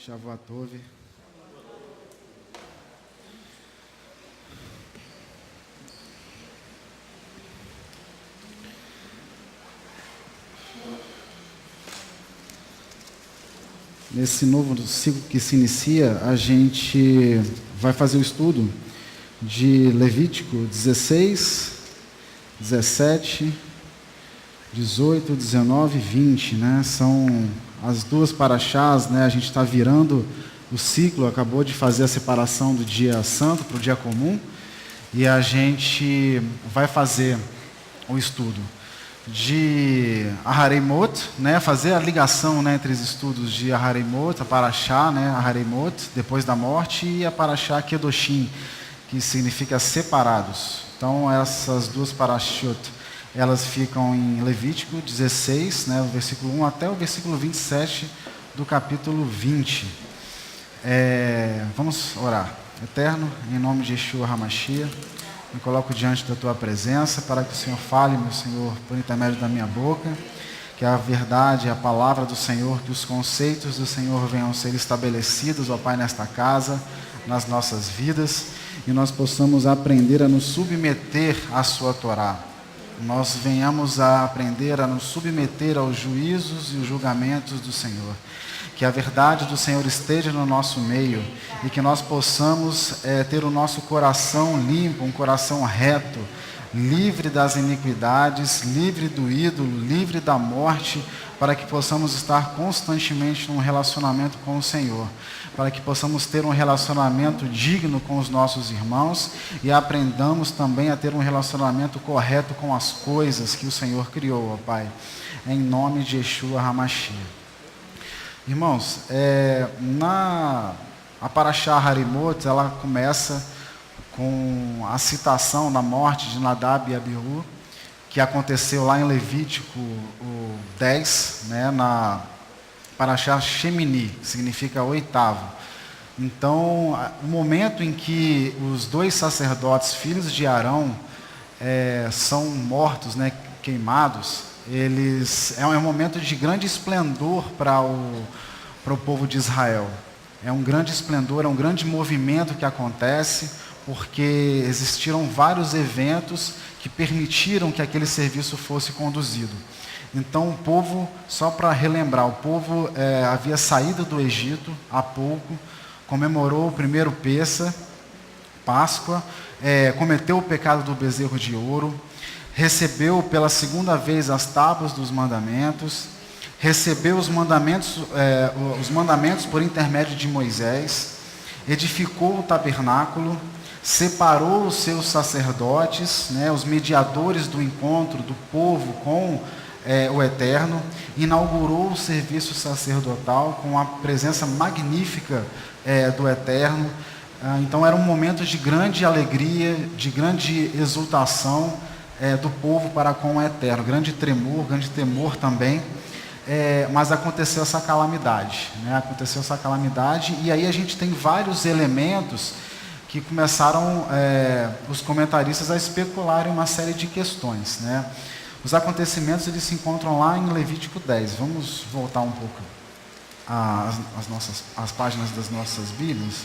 Shavua Tov. Nesse novo ciclo que se inicia, a gente vai fazer o estudo de Levítico 16, 17, 18, 19 e 20, né? São as duas paraxás, né? A gente está virando o ciclo, acabou de fazer a separação do dia santo para o dia comum, e a gente vai fazer o estudo de Ahareimot, né, fazer a ligação, né, entre os estudos de Ahareimot, a Paraxá, né, Ahareimot, depois da morte, e a Paraxá Kedoshim, que significa separados. Então, essas duas Parashot, elas ficam em Levítico 16, né, o versículo 1 até o versículo 27 do capítulo 20. Vamos orar. Eterno, em nome de Yeshua HaMashiach, me coloco diante da Tua presença para que o Senhor fale, meu Senhor, por intermédio da minha boca, que a verdade, a palavra do Senhor, que os conceitos do Senhor venham a ser estabelecidos, ó Pai, nesta casa, nas nossas vidas, e nós possamos aprender a nos submeter à Sua Torá. Nós venhamos a aprender a nos submeter aos juízos e os julgamentos do Senhor. Que a verdade do Senhor esteja no nosso meio e que nós possamos ter o nosso coração limpo, um coração reto, livre das iniquidades, livre do ídolo, livre da morte, para que possamos estar constantemente num relacionamento com o Senhor, para que possamos ter um relacionamento digno com os nossos irmãos e aprendamos também a ter um relacionamento correto com as coisas que o Senhor criou, ó Pai, em nome de Yeshua HaMashiach. Irmãos, a Paraxá Ahareimot, ela começa com a citação da morte de Nadab e Abiú, que aconteceu lá em Levítico 10, né, na Paraxá Shemini, que significa oitavo. Então, o momento em que os dois sacerdotes, filhos de Arão, são mortos, né, queimados, é um momento de grande esplendor para o povo de Israel. É um grande esplendor, é um grande movimento que acontece, porque existiram vários eventos que permitiram que aquele serviço fosse conduzido. Então o povo, só para relembrar, o povo havia saído do Egito há pouco, comemorou o primeiro Páscoa, cometeu o pecado do bezerro de ouro, recebeu pela segunda vez as tábuas dos mandamentos, recebeu os mandamentos por intermédio de Moisés, edificou o tabernáculo, separou os seus sacerdotes, né, os mediadores do encontro do povo com o Eterno, inaugurou o serviço sacerdotal com a presença magnífica do Eterno. Então era um momento de grande alegria, de grande exultação do povo para com o Eterno, grande temor também, mas aconteceu essa calamidade, né? E aí a gente tem vários elementos que começaram os comentaristas a especularem uma série de questões, né? Os acontecimentos eles se encontram lá em Levítico 10. Vamos voltar um pouco as páginas das nossas Bíblias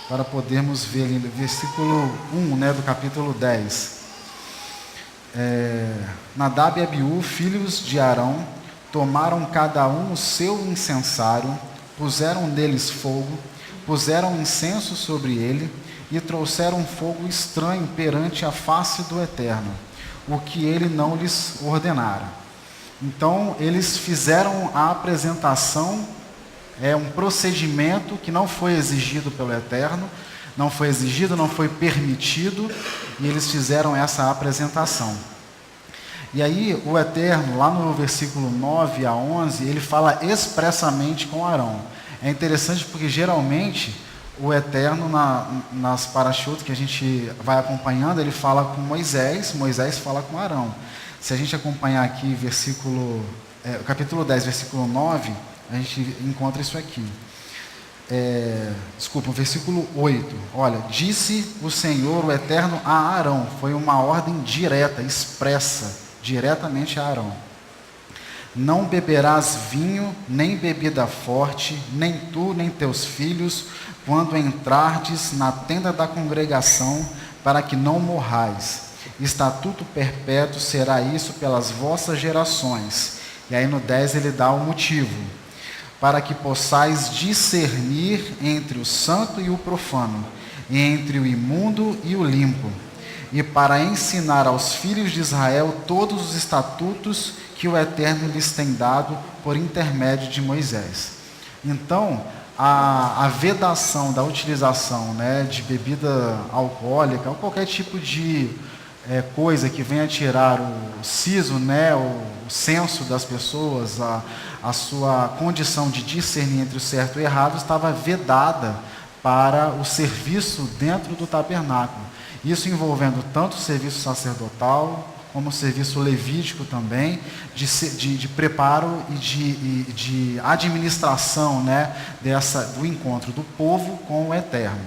para podermos ver ali no versículo 1, né, do capítulo 10. Nadab e Abiú, filhos de Arão, tomaram cada um o seu incensário, puseram neles fogo, puseram incenso sobre ele e trouxeram um fogo estranho perante a face do Eterno, o que ele não lhes ordenara. Então eles fizeram a apresentação, um procedimento que não foi exigido pelo Eterno, não foi permitido, e eles fizeram essa apresentação. E aí o Eterno, lá no versículo 9 a 11, ele fala expressamente com Arão. É interessante porque geralmente o Eterno, nas parashot que a gente vai acompanhando, ele fala com Moisés fala com Arão. Se a gente acompanhar aqui capítulo 10, versículo 9, a gente encontra isso aqui. Versículo 8. Olha, disse o Senhor, o Eterno, a Arão. Foi uma ordem direta, expressa, diretamente a Arão. Não beberás vinho, nem bebida forte, nem tu, nem teus filhos, quando entrardes na tenda da congregação, para que não morrais. Estatuto perpétuo será isso pelas vossas gerações. E aí no 10 ele dá o motivo. Para que possais discernir entre o santo e o profano, entre o imundo e o limpo, e para ensinar aos filhos de Israel todos os estatutos que o Eterno lhes tem dado por intermédio de Moisés. Então, a vedação da utilização, né, de bebida alcoólica, ou qualquer tipo de coisa que venha tirar o siso, né, o senso das pessoas, a sua condição de discernir entre o certo e o errado, estava vedada para o serviço dentro do tabernáculo. Isso envolvendo tanto o serviço sacerdotal, como o serviço levítico também, de preparo e de administração, né, do encontro do povo com o Eterno.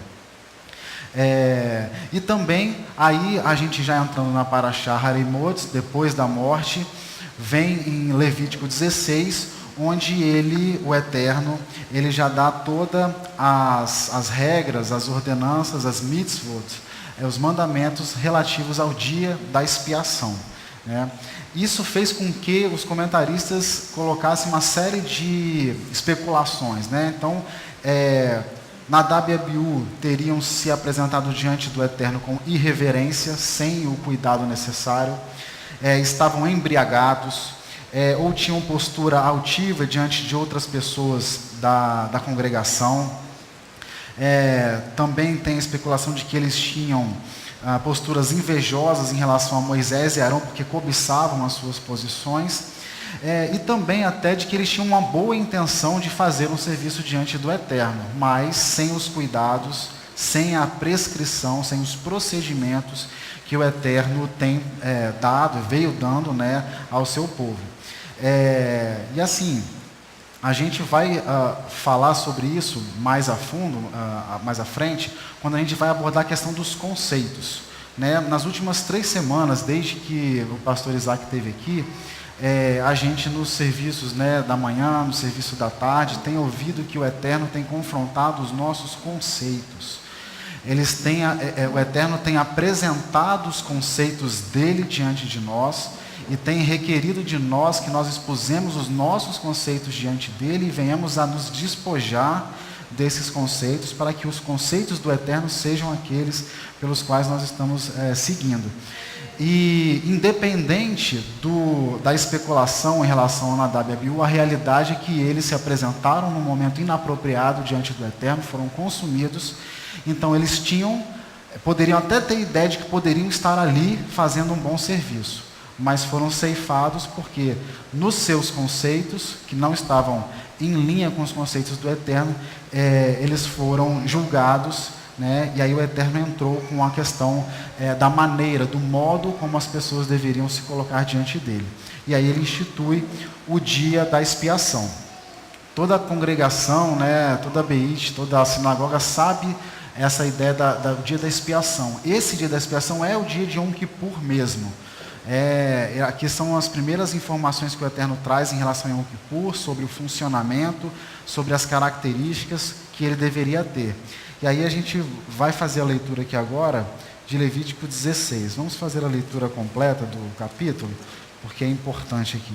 E também, aí a gente já entrando na Parashá Haremot, depois da morte, vem em Levítico 16, onde o Eterno, ele já dá todas as regras, as ordenanças, as mitzvot, os mandamentos relativos ao dia da expiação, né? Isso fez com que os comentaristas colocassem uma série de especulações, né? Então, Nadab e Abiú teriam se apresentado diante do Eterno com irreverência, sem o cuidado necessário, estavam embriagados, ou tinham postura altiva diante de outras pessoas da congregação. Também tem a especulação de que eles tinham posturas invejosas em relação a Moisés e Arão, porque cobiçavam as suas posições. E também até de que eles tinham uma boa intenção de fazer um serviço diante do Eterno, mas sem os cuidados, sem a prescrição, sem os procedimentos que o Eterno tem veio dando, né, ao seu povo. E assim, a gente vai falar sobre isso mais a fundo, mais à frente, quando a gente vai abordar a questão dos conceitos, né? Nas últimas 3 semanas, desde que o pastor Isaac esteve aqui, a gente nos serviços, né, da manhã, no serviço da tarde, tem ouvido que o Eterno tem confrontado os nossos conceitos. O Eterno tem apresentado os conceitos dele diante de nós e tem requerido de nós que nós expusemos os nossos conceitos diante dele e venhamos a nos despojar desses conceitos para que os conceitos do Eterno sejam aqueles pelos quais nós estamos seguindo. E independente da especulação em relação a Nadab e Abiú, a realidade é que eles se apresentaram num momento inapropriado diante do Eterno, foram consumidos. Então eles poderiam até ter ideia de que poderiam estar ali fazendo um bom serviço, mas foram ceifados porque nos seus conceitos, que não estavam em linha com os conceitos do Eterno, eles foram julgados, né? E aí o Eterno entrou com a questão da maneira, do modo como as pessoas deveriam se colocar diante dele. E aí ele institui o dia da expiação. Toda a congregação, né, toda a Beit, toda a sinagoga sabe essa ideia do dia da expiação. Esse dia da expiação é o dia de Yom Kippur mesmo. Aqui são as primeiras informações que o Eterno traz em relação a Yom Kippur, sobre o funcionamento, sobre as características que ele deveria ter. E aí a gente vai fazer a leitura aqui agora de Levítico 16. Vamos fazer a leitura completa do capítulo, porque é importante aqui.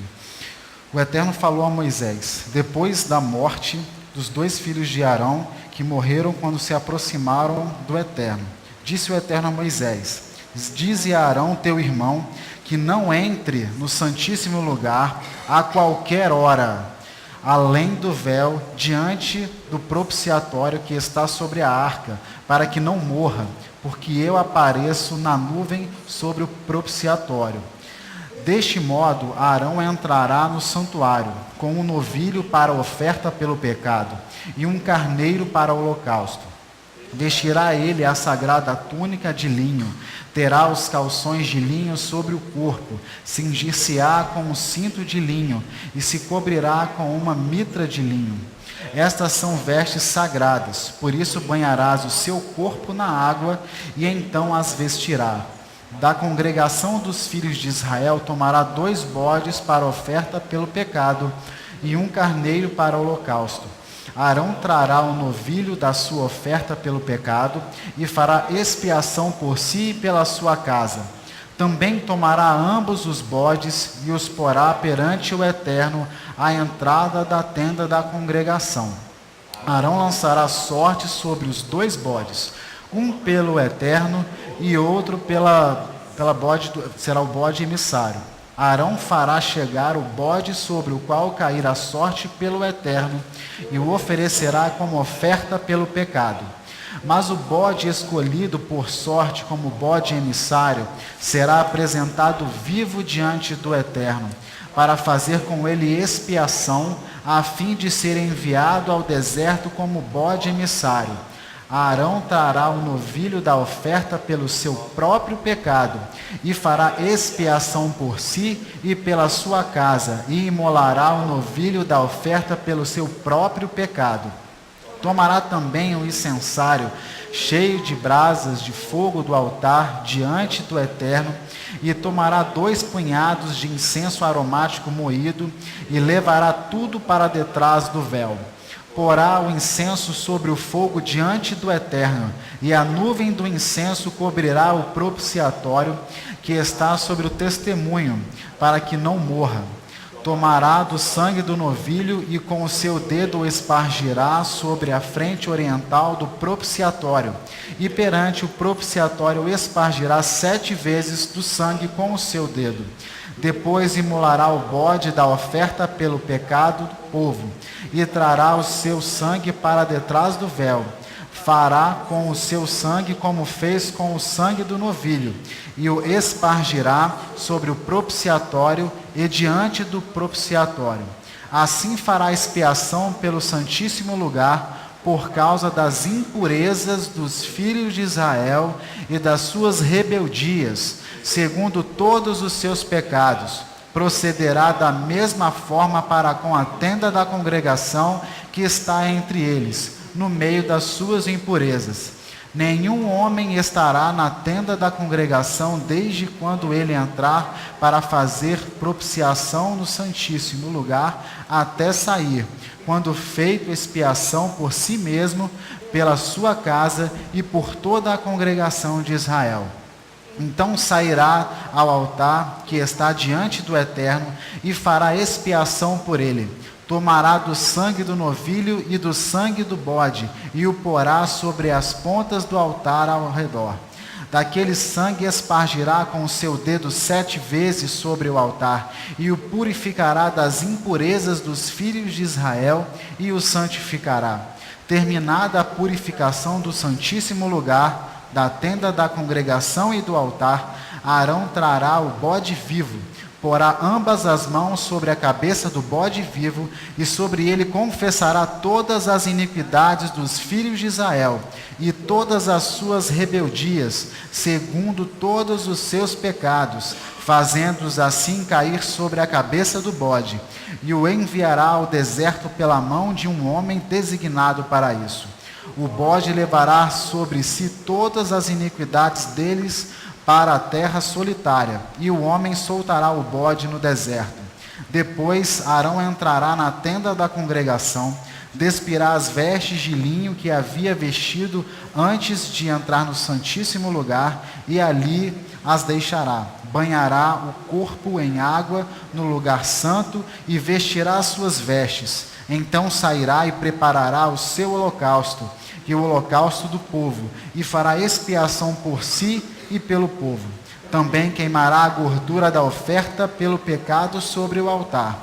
O Eterno falou a Moisés, depois da morte dos 2 filhos de Arão, que morreram quando se aproximaram do Eterno. Disse o Eterno a Moisés, dize a Arão, teu irmão, que não entre no santíssimo lugar a qualquer hora, além do véu, diante do propiciatório que está sobre a arca, para que não morra, porque eu apareço na nuvem sobre o propiciatório. Deste modo, Arão entrará no santuário, com um novilho para oferta pelo pecado, e um carneiro para o holocausto. Vestirá ele a sagrada túnica de linho, terá os calções de linho sobre o corpo, cingir-se-á com um cinto de linho, e se cobrirá com uma mitra de linho. Estas são vestes sagradas, por isso banharás o seu corpo na água, e então as vestirá. Da congregação dos filhos de Israel tomará 2 bodes para oferta pelo pecado e 1 carneiro para o holocausto. Arão trará o novilho da sua oferta pelo pecado e fará expiação por si e pela sua casa. Também tomará ambos os bodes e os porá perante o Eterno à entrada da tenda da congregação. Arão lançará sorte sobre os 2 bodes, um pelo Eterno e outro será o bode emissário. Arão fará chegar o bode sobre o qual cair a sorte pelo Eterno e o oferecerá como oferta pelo pecado. Mas o bode escolhido por sorte como bode emissário será apresentado vivo diante do Eterno, para fazer com ele expiação, a fim de ser enviado ao deserto como bode emissário. Arão trará o novilho da oferta pelo seu próprio pecado, e fará expiação por si e pela sua casa, e imolará o novilho da oferta pelo seu próprio pecado. Tomará também o incensário cheio de brasas de fogo do altar diante do Eterno, e tomará 2 punhados de incenso aromático moído, e levará tudo para detrás do véu. Porá o incenso sobre o fogo diante do Eterno, e a nuvem do incenso cobrirá o propiciatório que está sobre o testemunho, para que não morra. Tomará do sangue do novilho e com o seu dedo o espargirá sobre a frente oriental do propiciatório, e perante o propiciatório espargirá 7 vezes do sangue com o seu dedo. Depois imolará o bode da oferta pelo pecado do povo, e trará o seu sangue para detrás do véu. Fará com o seu sangue como fez com o sangue do novilho, e o espargirá sobre o propiciatório e diante do propiciatório. Assim fará expiação pelo santíssimo lugar, por causa das impurezas dos filhos de Israel e das suas rebeldias, segundo todos os seus pecados. Procederá da mesma forma para com a tenda da congregação que está entre eles, no meio das suas impurezas. Nenhum homem estará na tenda da congregação desde quando ele entrar para fazer propiciação no santíssimo lugar, até sair, quando feito expiação por si mesmo, pela sua casa e por toda a congregação de Israel. Então sairá ao altar que está diante do Eterno e fará expiação por ele. Tomará do sangue do novilho e do sangue do bode, e o porá sobre as pontas do altar ao redor. Daquele sangue espargirá com o seu dedo 7 vezes sobre o altar, e o purificará das impurezas dos filhos de Israel, e o santificará. Terminada a purificação do santíssimo lugar, da tenda da congregação e do altar, Arão trará o bode vivo, porá ambas as mãos sobre a cabeça do bode vivo, e sobre ele confessará todas as iniquidades dos filhos de Israel, e todas as suas rebeldias, segundo todos os seus pecados, fazendo-os assim cair sobre a cabeça do bode, e o enviará ao deserto pela mão de um homem designado para isso. O bode levará sobre si todas as iniquidades deles para a terra solitária, e o homem soltará o bode no deserto. Depois Arão entrará na tenda da congregação, despirá as vestes de linho que havia vestido antes de entrar no santíssimo lugar, e ali as deixará. Banhará o corpo em água no lugar santo e vestirá as suas vestes. Então sairá e preparará o seu holocausto e o holocausto do povo, e fará expiação por si e pelo povo. Também queimará a gordura da oferta pelo pecado sobre o altar.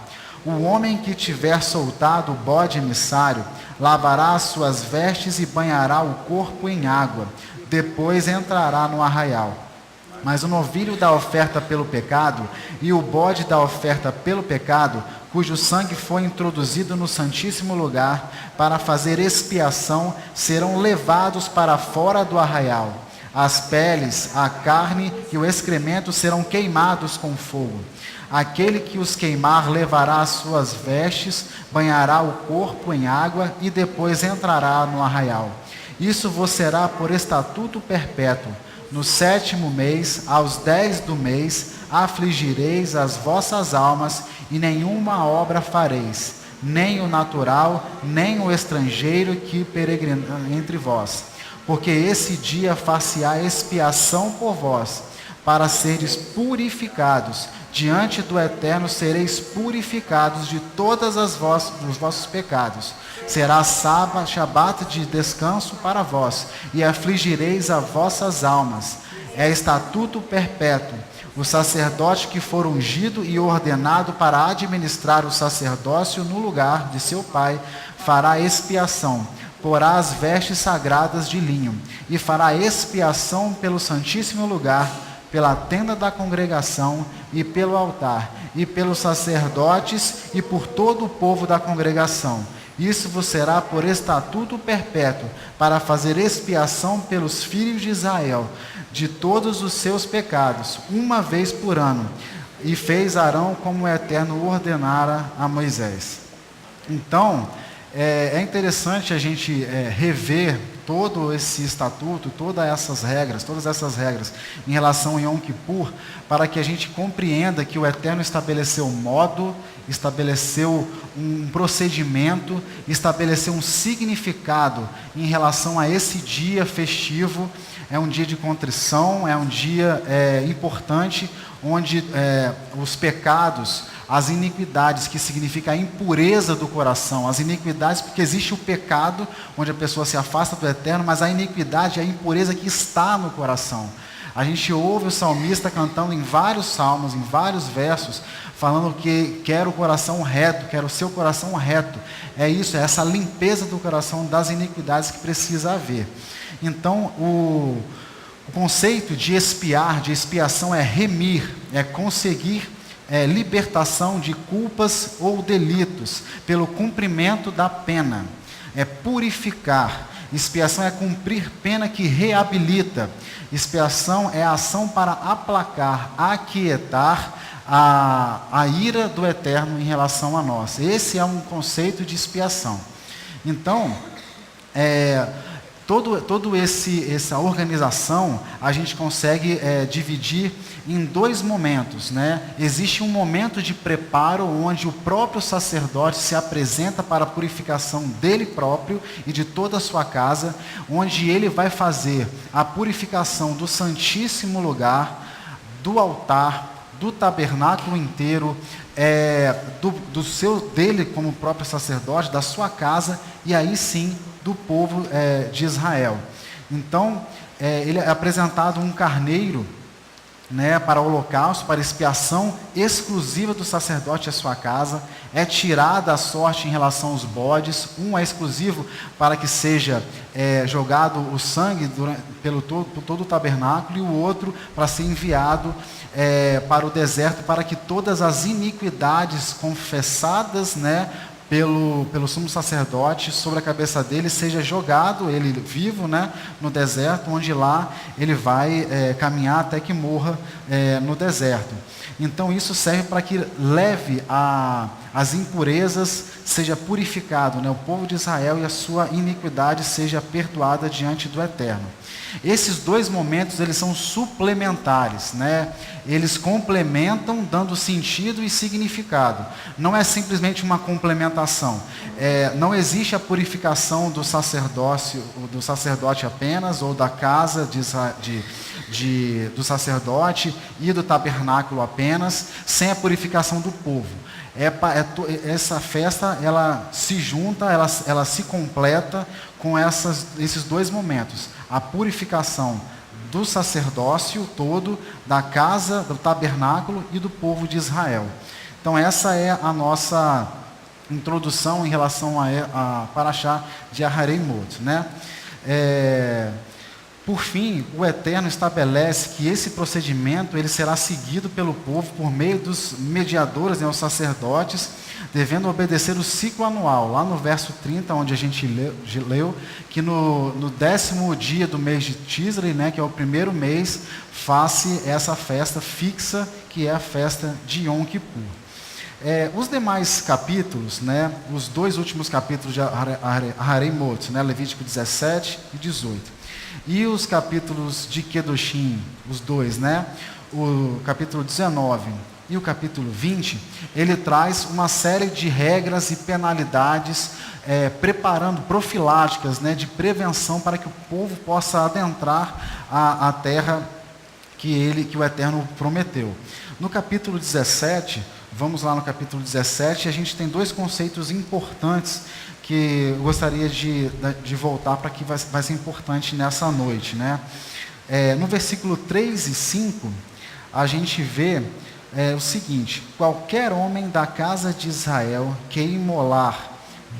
O homem que tiver soltado o bode emissário lavará as suas vestes e banhará o corpo em água. Depois entrará no arraial. Mas o novilho da oferta pelo pecado e o bode da oferta pelo pecado, cujo sangue foi introduzido no santíssimo lugar para fazer expiação, serão levados para fora do arraial. As peles, a carne e o excremento serão queimados com fogo. Aquele que os queimar levará as suas vestes, banhará o corpo em água e depois entrará no arraial. Isso vos será por estatuto perpétuo. no 7º mês, aos 10 do mês, afligireis as vossas almas, e nenhuma obra fareis, nem o natural, nem o estrangeiro que peregrina entre vós. Porque esse dia far-se-á expiação por vós, para seres purificados. Diante do Eterno sereis purificados de todas os vossos pecados. Será sábado, shabat de descanso para vós, e afligireis as vossas almas. É estatuto perpétuo. O sacerdote que for ungido e ordenado para administrar o sacerdócio no lugar de seu pai, fará expiação, porá as vestes sagradas de linho, e fará expiação pelo santíssimo lugar, pela tenda da congregação e pelo altar, e pelos sacerdotes e por todo o povo da congregação. Isso vos será por estatuto perpétuo, para fazer expiação pelos filhos de Israel, de todos os seus pecados, uma vez por ano. E fez Arão como o Eterno ordenara a Moisés. Então, é interessante a gente rever todo esse estatuto, todas essas regras em relação a Yom Kippur, para que a gente compreenda que o Eterno estabeleceu um modo, estabeleceu um procedimento, estabeleceu um significado em relação a esse dia festivo. É um dia de contrição, é um dia importante, onde os pecados, as iniquidades, que significa a impureza do coração, as iniquidades, porque existe o pecado, onde a pessoa se afasta do Eterno, mas a iniquidade é a impureza que está no coração. A gente ouve o salmista cantando em vários salmos, em vários versos, falando que quer o coração reto, quer o seu coração reto. É isso, é essa limpeza do coração das iniquidades que precisa haver. Então, o conceito de expiar, de expiação, é remir, é conseguir libertação de culpas ou delitos pelo cumprimento da pena. É purificar. Expiação é cumprir pena que reabilita. Expiação é a ação para aplacar, aquietar a ira do Eterno em relação a nós. Esse é um conceito de expiação. Então, essa organização a gente consegue dividir em dois momentos, né? Existe um momento de preparo onde o próprio sacerdote se apresenta para a purificação dele próprio e de toda a sua casa, onde ele vai fazer a purificação do santíssimo lugar, do altar, do tabernáculo inteiro, dele como próprio sacerdote, da sua casa, e aí sim do povo de Israel. Então, ele é apresentado um carneiro, né, para o holocausto, para expiação exclusiva do sacerdote à sua casa. É tirada a sorte em relação aos bodes. Um é exclusivo para que seja jogado o sangue por todo o tabernáculo, e o outro para ser enviado para o deserto, para que todas as iniquidades confessadas, né, pelo sumo sacerdote sobre a cabeça dele seja jogado, ele vivo, né, no deserto, onde lá ele vai caminhar até que morra no deserto. Então isso serve para que leve as impurezas, seja purificado, né, o povo de Israel, e a sua iniquidade seja perdoada diante do Eterno. Esses dois momentos, eles são suplementares, né? Eles complementam, dando sentido e significado. Não é simplesmente uma complementação. Não existe a purificação do sacerdote apenas, ou da casa do sacerdote e do tabernáculo apenas, sem a purificação do povo. Essa festa, ela se junta, ela se completa com esses dois momentos. A purificação do sacerdócio todo, da casa, do tabernáculo e do povo de Israel. Então essa é a nossa introdução em relação a Parashá de Aharei-Mot, né? Por fim, o Eterno estabelece que esse procedimento ele será seguido pelo povo por meio dos mediadores, né, os sacerdotes, devendo obedecer o ciclo anual. Lá no verso 30, onde a gente leu que no 10º dia do mês de Tisri, né, que é o primeiro mês, faz-se essa festa fixa, que é a festa de Yom Kippur. Os demais capítulos, né, os dois últimos capítulos de Haremot, né, Levítico 17 e 18, e os capítulos de Kedoshim, os dois, né, o capítulo 19 e o capítulo 20, ele traz uma série de regras e penalidades, preparando profiláticas, né, de prevenção para que o povo possa adentrar a terra que o Eterno prometeu. No capítulo 17, vamos lá no capítulo 17, a gente tem dois conceitos importantes que eu gostaria de voltar para que vai ser importante nessa noite, né? No versículo 3 e 5, a gente vê o seguinte: qualquer homem da casa de Israel que imolar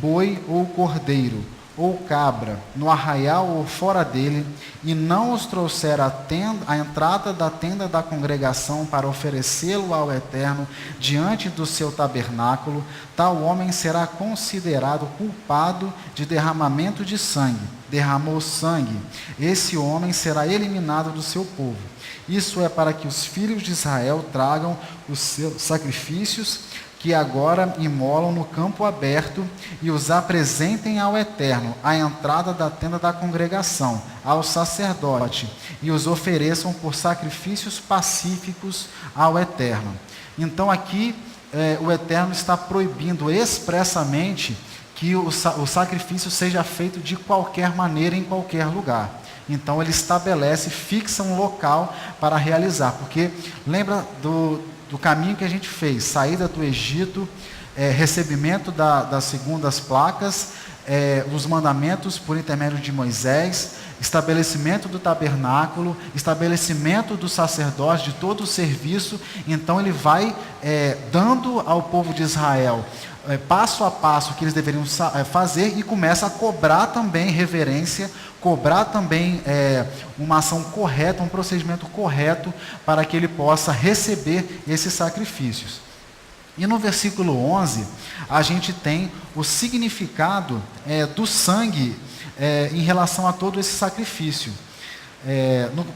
boi ou cordeiro ou cabra no arraial ou fora dele, e não os trouxer à entrada da tenda da congregação para oferecê-lo ao Eterno diante do seu tabernáculo, tal homem será considerado culpado de derramamento de sangue. Derramou sangue, esse homem será eliminado do seu povo. Isso é para que os filhos de Israel tragam os seus sacrifícios que agora imolam no campo aberto e os apresentem ao Eterno, à entrada da tenda da congregação, ao sacerdote, e os ofereçam por sacrifícios pacíficos ao Eterno. Então aqui o Eterno está proibindo expressamente que o sacrifício seja feito de qualquer maneira, em qualquer lugar. Então ele estabelece, fixa um local para realizar, porque lembra do caminho que a gente fez: saída do Egito, recebimento das segundas placas, os mandamentos por intermédio de Moisés, estabelecimento do tabernáculo, estabelecimento do sacerdote, de todo o serviço. Então ele vai dando ao povo de Israel passo a passo o que eles deveriam fazer, e começa a cobrar também reverência, cobrar também uma ação correta, um procedimento correto para que ele possa receber esses sacrifícios. E no versículo 11, a gente tem o significado do sangue em relação a todo esse sacrifício.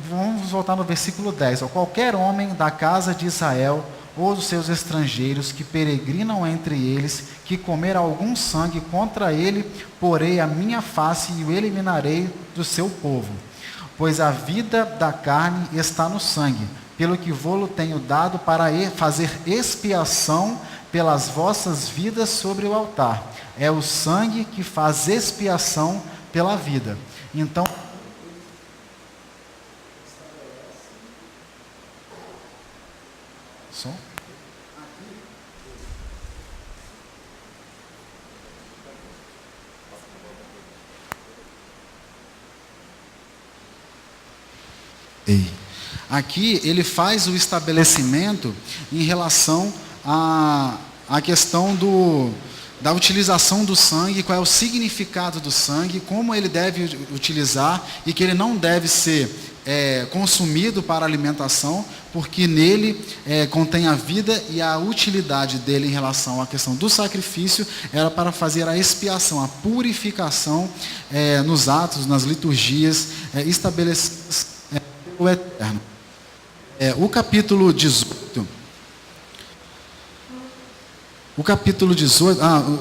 Vamos voltar no versículo 10. Qualquer homem da casa de Israel ou dos seus estrangeiros que peregrinam entre eles, que comer algum sangue, contra ele porei a minha face e o eliminarei do seu povo. Pois a vida da carne está no sangue, pelo que vô-lo tenho dado para fazer expiação pelas vossas vidas sobre o altar. É o sangue que faz expiação pela vida. Então, aqui ele faz o estabelecimento em relação à questão da utilização do sangue, qual é o significado do sangue, como ele deve utilizar, e que ele não deve ser consumido para alimentação, porque nele contém a vida, e a utilidade dele em relação à questão do sacrifício era para fazer a expiação, a purificação nos atos, nas liturgias estabelecidas pelo Eterno. O capítulo 18,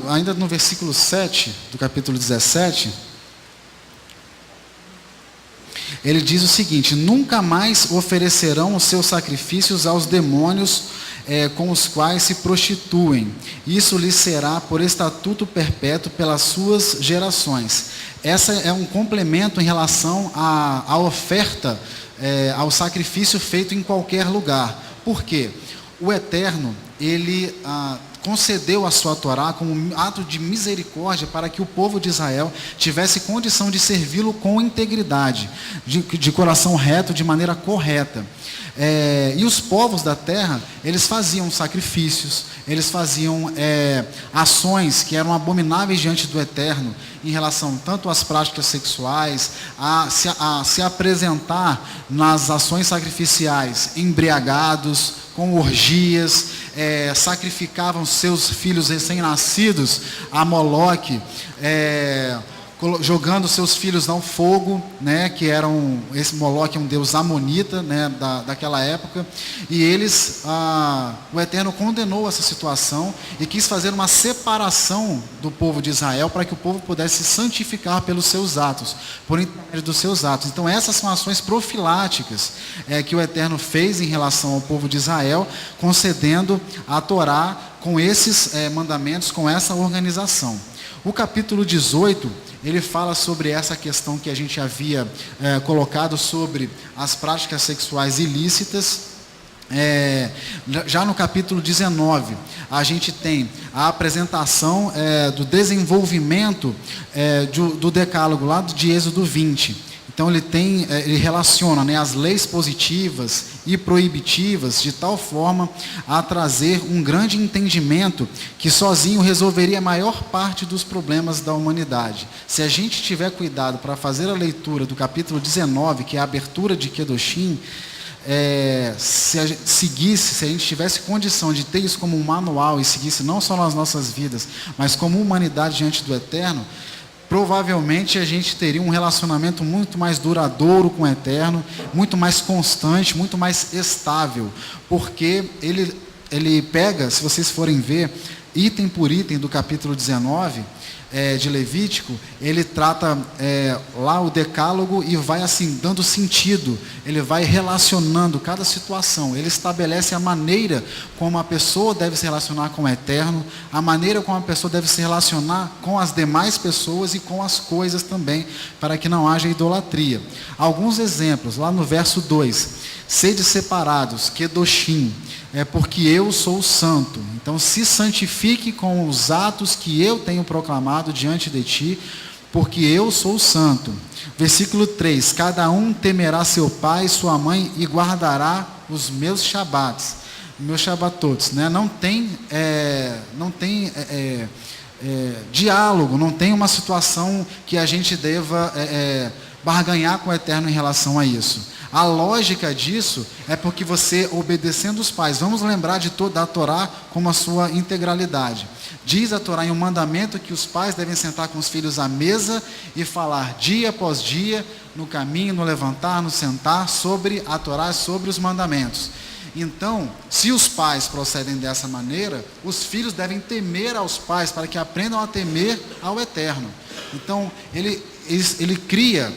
ainda no versículo 7 do capítulo 17, ele diz o seguinte: nunca mais oferecerão os seus sacrifícios aos demônios com os quais se prostituem. Isso lhes será por estatuto perpétuo pelas suas gerações. Essa é um complemento em relação à oferta, ao sacrifício feito em qualquer lugar. Por quê? O Eterno, ele concedeu a sua Torá como um ato de misericórdia para que o povo de Israel tivesse condição de servi-lo com integridade, de coração reto, de maneira correta. E os povos da terra, eles faziam sacrifícios, eles faziam ações que eram abomináveis diante do Eterno, em relação tanto às práticas sexuais, a se apresentar nas ações sacrificiais embriagados, com orgias, sacrificavam seus filhos recém-nascidos a Moloque, jogando seus filhos no fogo, né, que esse Moloque é um deus amonita, né, daquela época, e o Eterno condenou essa situação e quis fazer uma separação do povo de Israel para que o povo pudesse se santificar pelos seus atos, por intermédio dos seus atos. Então essas são ações profiláticas que o Eterno fez em relação ao povo de Israel, concedendo a Torá com esses mandamentos, com essa organização. O capítulo 18, ele fala sobre essa questão que a gente havia colocado sobre as práticas sexuais ilícitas. Já no capítulo 19, a gente tem a apresentação do desenvolvimento do decálogo lá de Êxodo 20. Então ele relaciona, né, as leis positivas e proibitivas de tal forma a trazer um grande entendimento que sozinho resolveria a maior parte dos problemas da humanidade. Se a gente tiver cuidado para fazer a leitura do capítulo 19, que é a abertura de Kedoshim, se a gente tivesse condição de ter isso como um manual e seguisse não só nas nossas vidas, mas como humanidade diante do Eterno, provavelmente a gente teria um relacionamento muito mais duradouro com o Eterno, muito mais constante, muito mais estável, porque ele pega, se vocês forem ver, item por item do capítulo 19, de Levítico, ele trata lá o decálogo e vai assim, dando sentido, ele vai relacionando cada situação, ele estabelece a maneira como a pessoa deve se relacionar com o Eterno, a maneira como a pessoa deve se relacionar com as demais pessoas e com as coisas também, para que não haja idolatria. Alguns exemplos, lá no verso 2, sede separados, Kedoshim, porque eu sou santo. Então se santifique com os atos que eu tenho proclamado diante de ti, porque eu sou santo. Versículo 3, cada um temerá seu pai e sua mãe e guardará os meus shabatos, meus shabatotes, né? Não tem diálogo, não tem uma situação que a gente deva barganhar com o Eterno em relação a isso. A lógica disso é porque você, obedecendo os pais, vamos lembrar de toda a Torá como a sua integralidade. Diz a Torá em um mandamento que os pais devem sentar com os filhos à mesa e falar dia após dia, no caminho, no levantar, no sentar, sobre a Torá, sobre os mandamentos. Então, se os pais procedem dessa maneira, os filhos devem temer aos pais para que aprendam a temer ao Eterno. Então, ele cria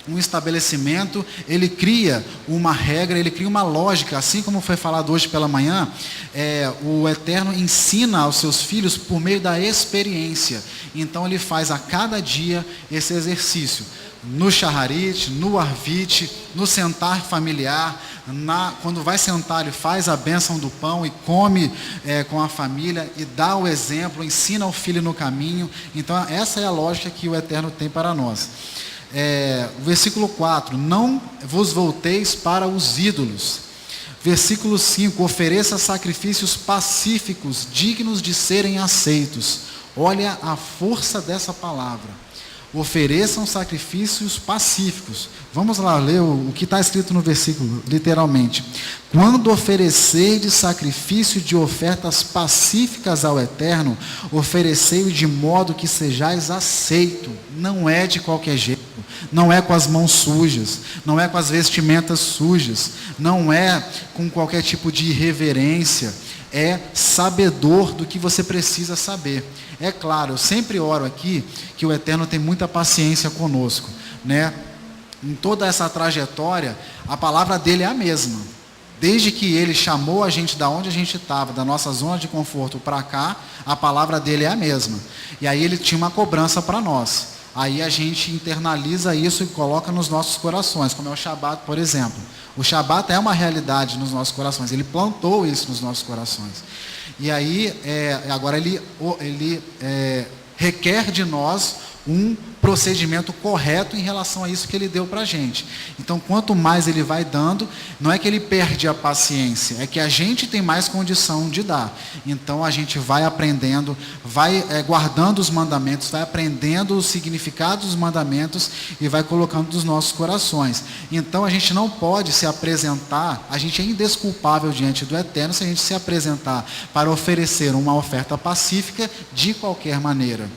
um estabelecimento, ele cria uma regra, ele cria uma lógica, assim como foi falado hoje pela manhã, o Eterno ensina aos seus filhos por meio da experiência. Então ele faz a cada dia esse exercício, no shaharit, no arvit, no sentar familiar, quando vai sentar ele faz a bênção do pão e come com a família e dá o exemplo, ensina o filho no caminho. Então essa é a lógica que o Eterno tem para nós. Versículo 4, não vos volteis para os ídolos. Versículo 5, ofereça sacrifícios pacíficos, dignos de serem aceitos. Olha a força dessa palavra. Ofereçam sacrifícios pacíficos. Vamos lá ler o que está escrito no versículo, literalmente. Quando oferecerdes sacrifício de ofertas pacíficas ao Eterno, oferecei-o de modo que sejais aceito. Não é de qualquer jeito, não é com as mãos sujas, não é com as vestimentas sujas, não é com qualquer tipo de irreverência. É sabedor do que você precisa saber. É claro, eu sempre oro aqui que o Eterno tem muita paciência conosco, né? Em toda essa trajetória, a palavra dele é a mesma. Desde que ele chamou a gente da onde a gente estava, da nossa zona de conforto para cá, a palavra dele é a mesma. E aí ele tinha uma cobrança para nós. Aí a gente internaliza isso e coloca nos nossos corações, como é o Shabat, por exemplo. O Shabat é uma realidade nos nossos corações, ele plantou isso nos nossos corações. E aí, agora ele requer de nós um procedimento correto em relação a isso que ele deu para a gente. Então, quanto mais ele vai dando, não é que ele perde a paciência, é que a gente tem mais condição de dar. Então, a gente vai aprendendo, vai guardando os mandamentos, vai aprendendo o significado dos mandamentos e vai colocando nos nossos corações. Então, a gente não pode se apresentar, a gente é indesculpável diante do Eterno se a gente se apresentar para oferecer uma oferta pacífica de qualquer maneira.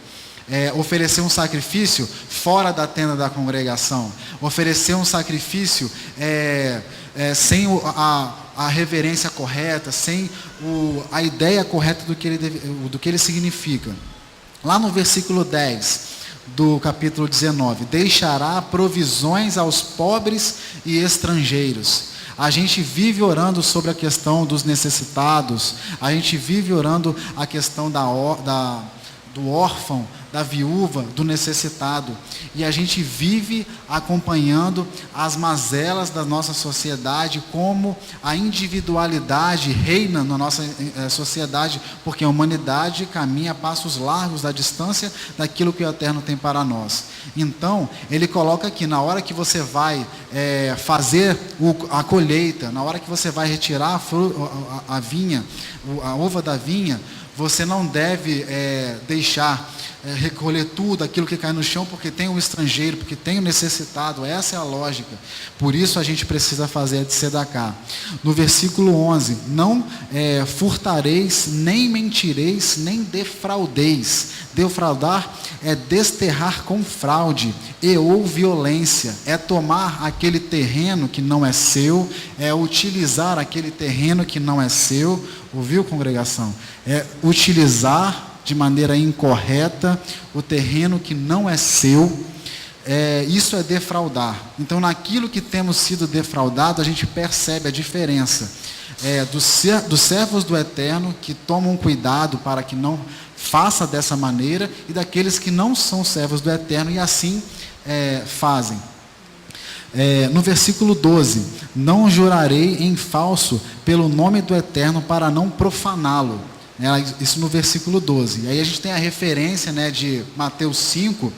oferecer um sacrifício fora da tenda da congregação, oferecer um sacrifício sem a reverência correta, sem a ideia correta do que ele significa. Lá no versículo 10 do capítulo 19, deixará provisões aos pobres e estrangeiros. A gente vive orando sobre a questão dos necessitados, a gente vive orando a questão do órfão, da viúva, do necessitado, e a gente vive acompanhando as mazelas da nossa sociedade, como a individualidade reina na nossa sociedade, porque a humanidade caminha a passos largos da distância daquilo que o Eterno tem para nós. Então, ele coloca aqui, na hora que você vai fazer a colheita, na hora que você vai retirar a vinha, a uva da vinha, você não deve deixar recolher tudo aquilo que cai no chão, porque tem um estrangeiro, porque tem um necessitado. Essa é a lógica. Por isso a gente precisa fazer a de tzedakah. No versículo 11, não furtareis, nem mentireis, nem defraudeis. Defraudar é desterrar com fraude ou violência, é tomar aquele terreno que não é seu, é utilizar aquele terreno que não é seu. Ouviu, congregação? É utilizar de maneira incorreta o terreno que não é seu. Isso é defraudar. Então, naquilo que temos sido defraudados, a gente percebe a diferença dos servos do Eterno, que tomam cuidado para que não faça dessa maneira, e daqueles que não são servos do Eterno e assim fazem. No versículo 12, não jurarei em falso pelo nome do Eterno para não profaná-lo. Isso no versículo 12. E aí a gente tem a referência de Mateus 5,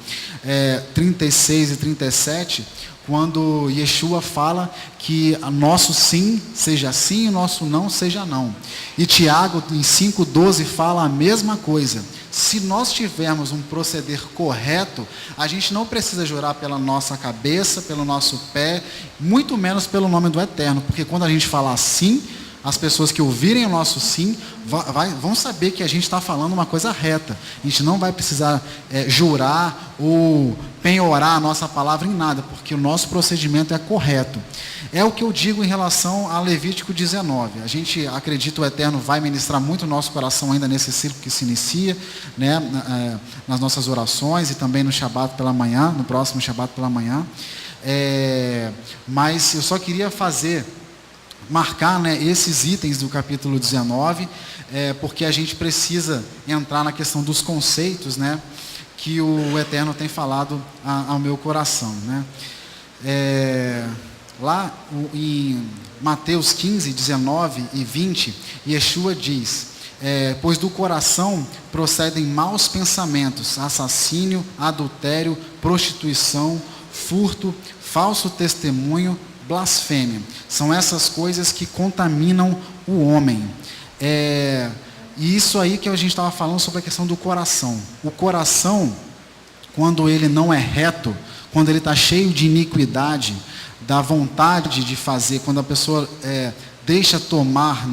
36 e 37, quando Yeshua fala que nosso sim seja sim e nosso não seja não. E Tiago, em 5,12, fala a mesma coisa. Se nós tivermos um proceder correto, a gente não precisa jurar pela nossa cabeça, pelo nosso pé, muito menos pelo nome do Eterno, porque quando a gente falar sim, as pessoas que ouvirem o nosso sim vão saber que a gente está falando uma coisa reta. A gente não vai precisar jurar ou penhorar a nossa palavra em nada, porque o nosso procedimento é correto. É o que eu digo em relação a Levítico 19. A gente acredita que o Eterno vai ministrar muito o nosso coração ainda nesse ciclo que se inicia, nas nossas orações e também no Shabat pela manhã, no próximo Shabat pela manhã. Mas eu só queria marcar esses itens do capítulo 19, porque a gente precisa entrar na questão dos conceitos, que o Eterno tem falado ao meu coração. Lá em Mateus 15, 19 e 20, Yeshua diz: pois do coração procedem maus pensamentos, assassínio, adultério, prostituição, furto, falso testemunho, blasfêmia. São essas coisas que contaminam o homem. E isso aí que a gente estava falando sobre a questão do coração. O coração, quando ele não é reto, quando ele está cheio de iniquidade, da vontade de fazer, quando a pessoa deixa tomar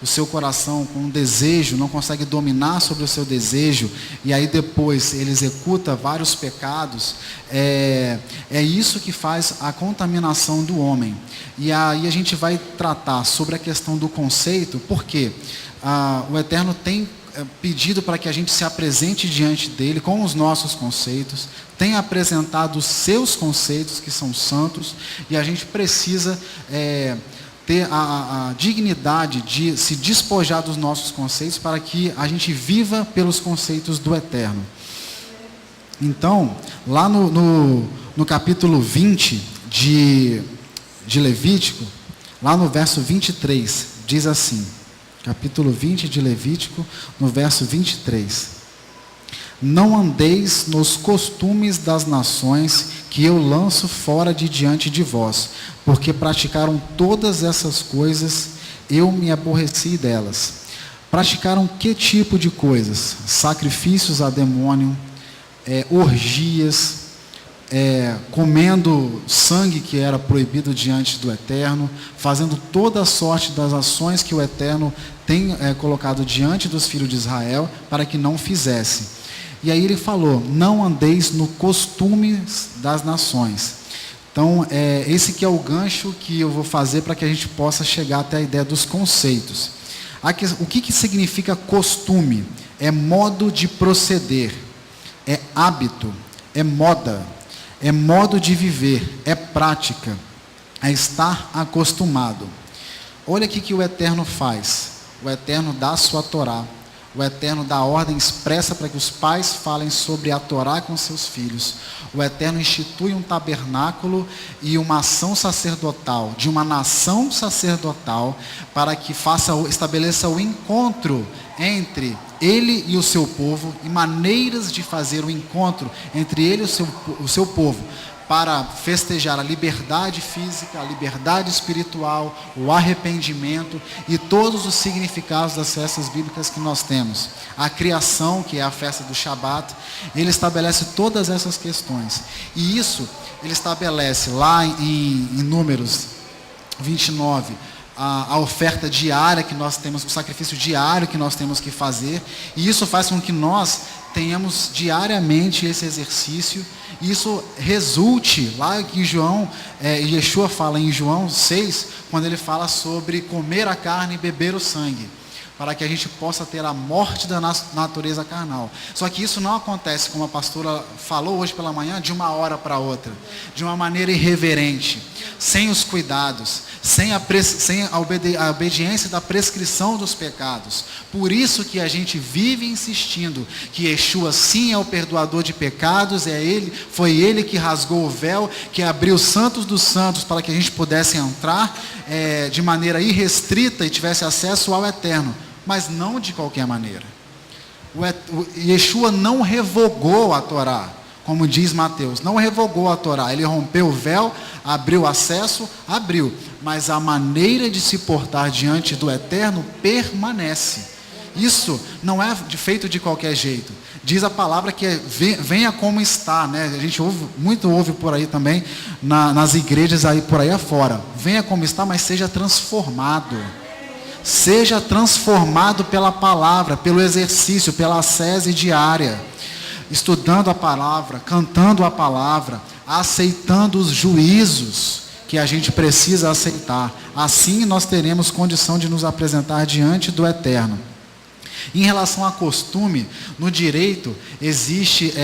o seu coração com um desejo, não consegue dominar sobre o seu desejo, e aí depois ele executa vários pecados, é isso que faz a contaminação do homem. E aí a gente vai tratar sobre a questão do conceito, porque o Eterno tem pedido para que a gente se apresente diante dele com os nossos conceitos, tem apresentado os seus conceitos, que são santos, e a gente precisa ter a dignidade de se despojar dos nossos conceitos para que a gente viva pelos conceitos do Eterno. Então, lá no capítulo 20 de Levítico, lá no verso 23, diz assim, capítulo 20 de Levítico, no verso 23: não andeis nos costumes das nações que eu lanço fora de diante de vós, porque praticaram todas essas coisas, eu me aborreci delas. Praticaram que tipo de coisas? Sacrifícios a demônio, orgias, comendo sangue que era proibido diante do Eterno, fazendo toda a sorte das ações que o Eterno tem colocado diante dos filhos de Israel para que não fizesse. E aí ele falou: não andeis no costume das nações. Então, esse que é o gancho que eu vou fazer para que a gente possa chegar até a ideia dos conceitos. O que significa costume? É modo de proceder, é hábito, é moda, é modo de viver, é prática, é estar acostumado. Olha o que o Eterno faz. O Eterno dá a sua Torá. O Eterno dá ordem expressa para que os pais falem sobre a Torá com seus filhos. O Eterno institui um tabernáculo e uma ação sacerdotal, de uma nação sacerdotal, para que estabeleça o encontro entre ele e o seu povo, e maneiras de fazer o encontro entre ele e o seu povo, para festejar a liberdade física, a liberdade espiritual, o arrependimento e todos os significados das festas bíblicas que nós temos. A criação, que é a festa do Shabat, ele estabelece todas essas questões. E isso ele estabelece lá em Números 29, a oferta diária que nós temos, o sacrifício diário que nós temos que fazer, e isso faz com que nós tenhamos diariamente esse exercício, e isso resulte, lá que Yeshua fala em João 6, quando ele fala sobre comer a carne e beber o sangue, para que a gente possa ter a morte da natureza carnal. Só que isso não acontece, como a pastora falou hoje pela manhã, de uma hora para outra, de uma maneira irreverente, sem os cuidados, sem a obediência da prescrição dos pecados. Por isso que a gente vive insistindo que Yeshua sim é o perdoador de pecados, foi ele que rasgou o véu, que abriu os santos dos santos para que a gente pudesse entrar de maneira irrestrita e tivesse acesso ao Eterno, mas não de qualquer maneira. Yeshua não revogou a Torá, como diz Mateus, não revogou a Torá, ele rompeu o véu, abriu acesso, mas a maneira de se portar diante do Eterno permanece. Isso não é feito de qualquer jeito. Diz a palavra que venha como está, né? A gente ouve por aí também, nas igrejas aí por aí afora. Venha como está, mas seja transformado. Seja transformado pela palavra, pelo exercício, pela ascese diária. Estudando a palavra, cantando a palavra, aceitando os juízos que a gente precisa aceitar. Assim nós teremos condição de nos apresentar diante do Eterno. Em relação a costume, no direito existe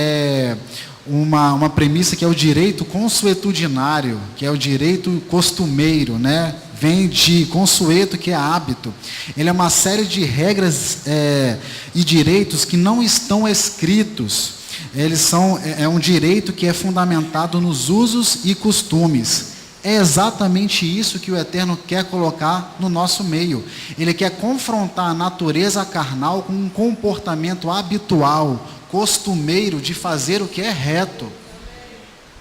uma premissa que é o direito consuetudinário, que é o direito costumeiro, né? Vem de consueto, que é hábito. Ele é uma série de regras e direitos que não estão escritos. É um direito que é fundamentado nos usos e costumes. É exatamente isso que o Eterno quer colocar no nosso meio. Ele quer confrontar a natureza carnal com um comportamento habitual, costumeiro, de fazer o que é reto.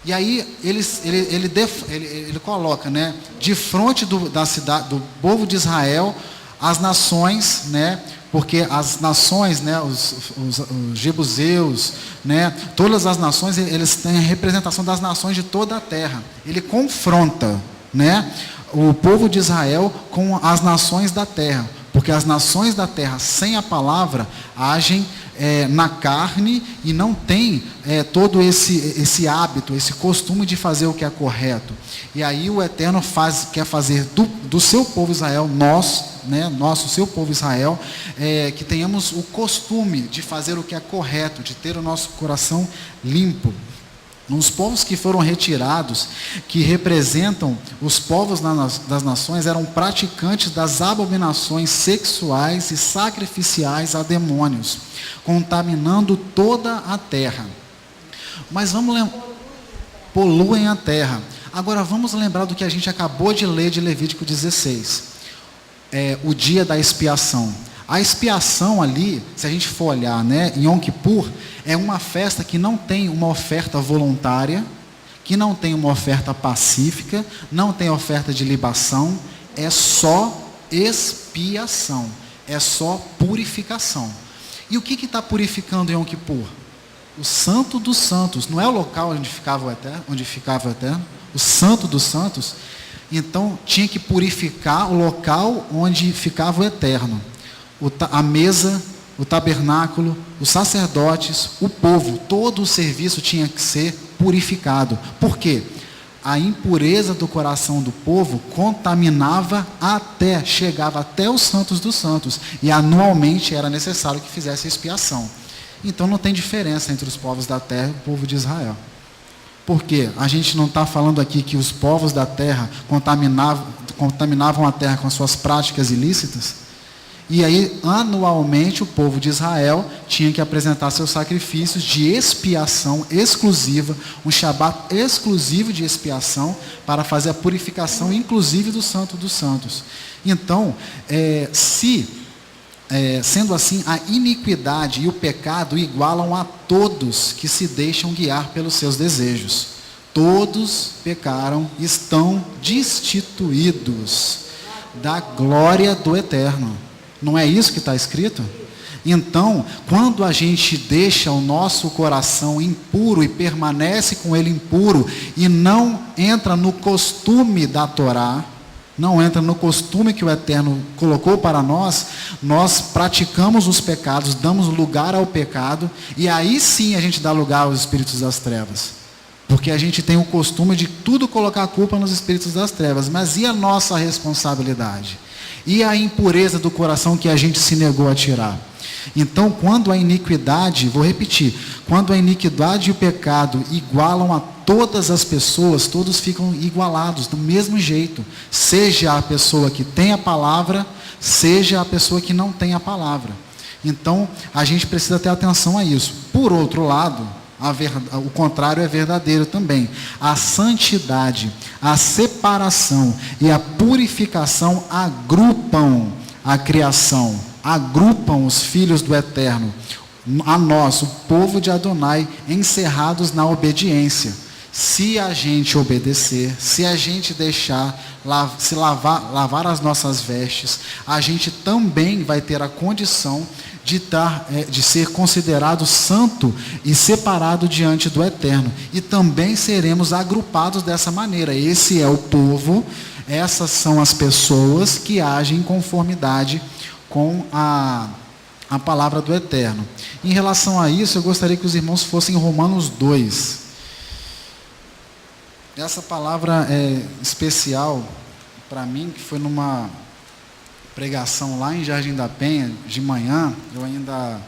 E aí ele coloca, né, de frente da cidade, do povo de Israel, as nações, né, porque as nações, né, os jebuseus, né, todas as nações, eles têm a representação das nações de toda a terra. Ele confronta, né, o povo de Israel com as nações da terra, porque as nações da terra sem a palavra agem na carne e não tem todo esse hábito, esse costume de fazer o que é correto. E aí o Eterno quer fazer do seu povo Israel, seu povo Israel, que tenhamos o costume de fazer o que é correto, de ter o nosso coração limpo. Os povos que foram retirados, que representam os povos das nações, eram praticantes das abominações sexuais e sacrificiais a demônios, contaminando toda a terra. Mas poluem a terra. Agora vamos lembrar do que a gente acabou de ler de Levítico 16. O dia da expiação. A expiação ali, se a gente for olhar, né, em Yom Kippur, é uma festa que não tem uma oferta voluntária, que não tem uma oferta pacífica, não tem oferta de libação, é só expiação, é só purificação. E o que está purificando em Yom Kippur? O Santo dos Santos, não é o local onde ficava o Eterno, o Santo dos Santos. Então tinha que purificar o local onde ficava o Eterno. A mesa, o tabernáculo, os sacerdotes, o povo, todo o serviço tinha que ser purificado. Por quê? A impureza do coração do povo contaminava chegava até os santos dos santos, e anualmente era necessário que fizesse a expiação. Então não tem diferença entre os povos da terra e o povo de Israel. Por quê? A gente não está falando aqui que os povos da terra contaminavam a terra com suas práticas ilícitas? E aí, anualmente, o povo de Israel tinha que apresentar seus sacrifícios de expiação exclusiva, um Shabat exclusivo de expiação, para fazer a purificação, inclusive do Santo dos Santos. Então, sendo assim, a iniquidade e o pecado igualam a todos que se deixam guiar pelos seus desejos. Todos pecaram, estão destituídos da glória do Eterno. Não é isso que está escrito? Então, quando a gente deixa o nosso coração impuro e permanece com ele impuro e não entra no costume da Torá, não entra no costume que o Eterno colocou para nós, nós praticamos os pecados, damos lugar ao pecado, e aí sim a gente dá lugar aos espíritos das trevas. Porque a gente tem o costume de tudo colocar a culpa nos espíritos das trevas. Mas e a nossa responsabilidade? E a impureza do coração que a gente se negou a tirar? Então, quando a iniquidade, vou repetir, quando a iniquidade e o pecado igualam a todas as pessoas, todos ficam igualados, do mesmo jeito. Seja a pessoa que tem a palavra, seja a pessoa que não tem a palavra. Então, a gente precisa ter atenção a isso. Por outro lado, o contrário é verdadeiro também. A santidade, a separação e a purificação agrupam a criação, agrupam os filhos do Eterno, a nós, o povo de Adonai, encerrados na obediência. Se a gente obedecer, se a gente deixar lavar as nossas vestes, a gente também vai ter a condição de ser considerado santo e separado diante do Eterno. E também seremos agrupados dessa maneira. Esse é o povo, essas são as pessoas que agem em conformidade com a palavra do Eterno. Em relação a isso, eu gostaria que os irmãos fossem em Romanos 2. Essa palavra é especial para mim, que foi numa pregação lá em Jardim da Penha, de manhã. Eu ainda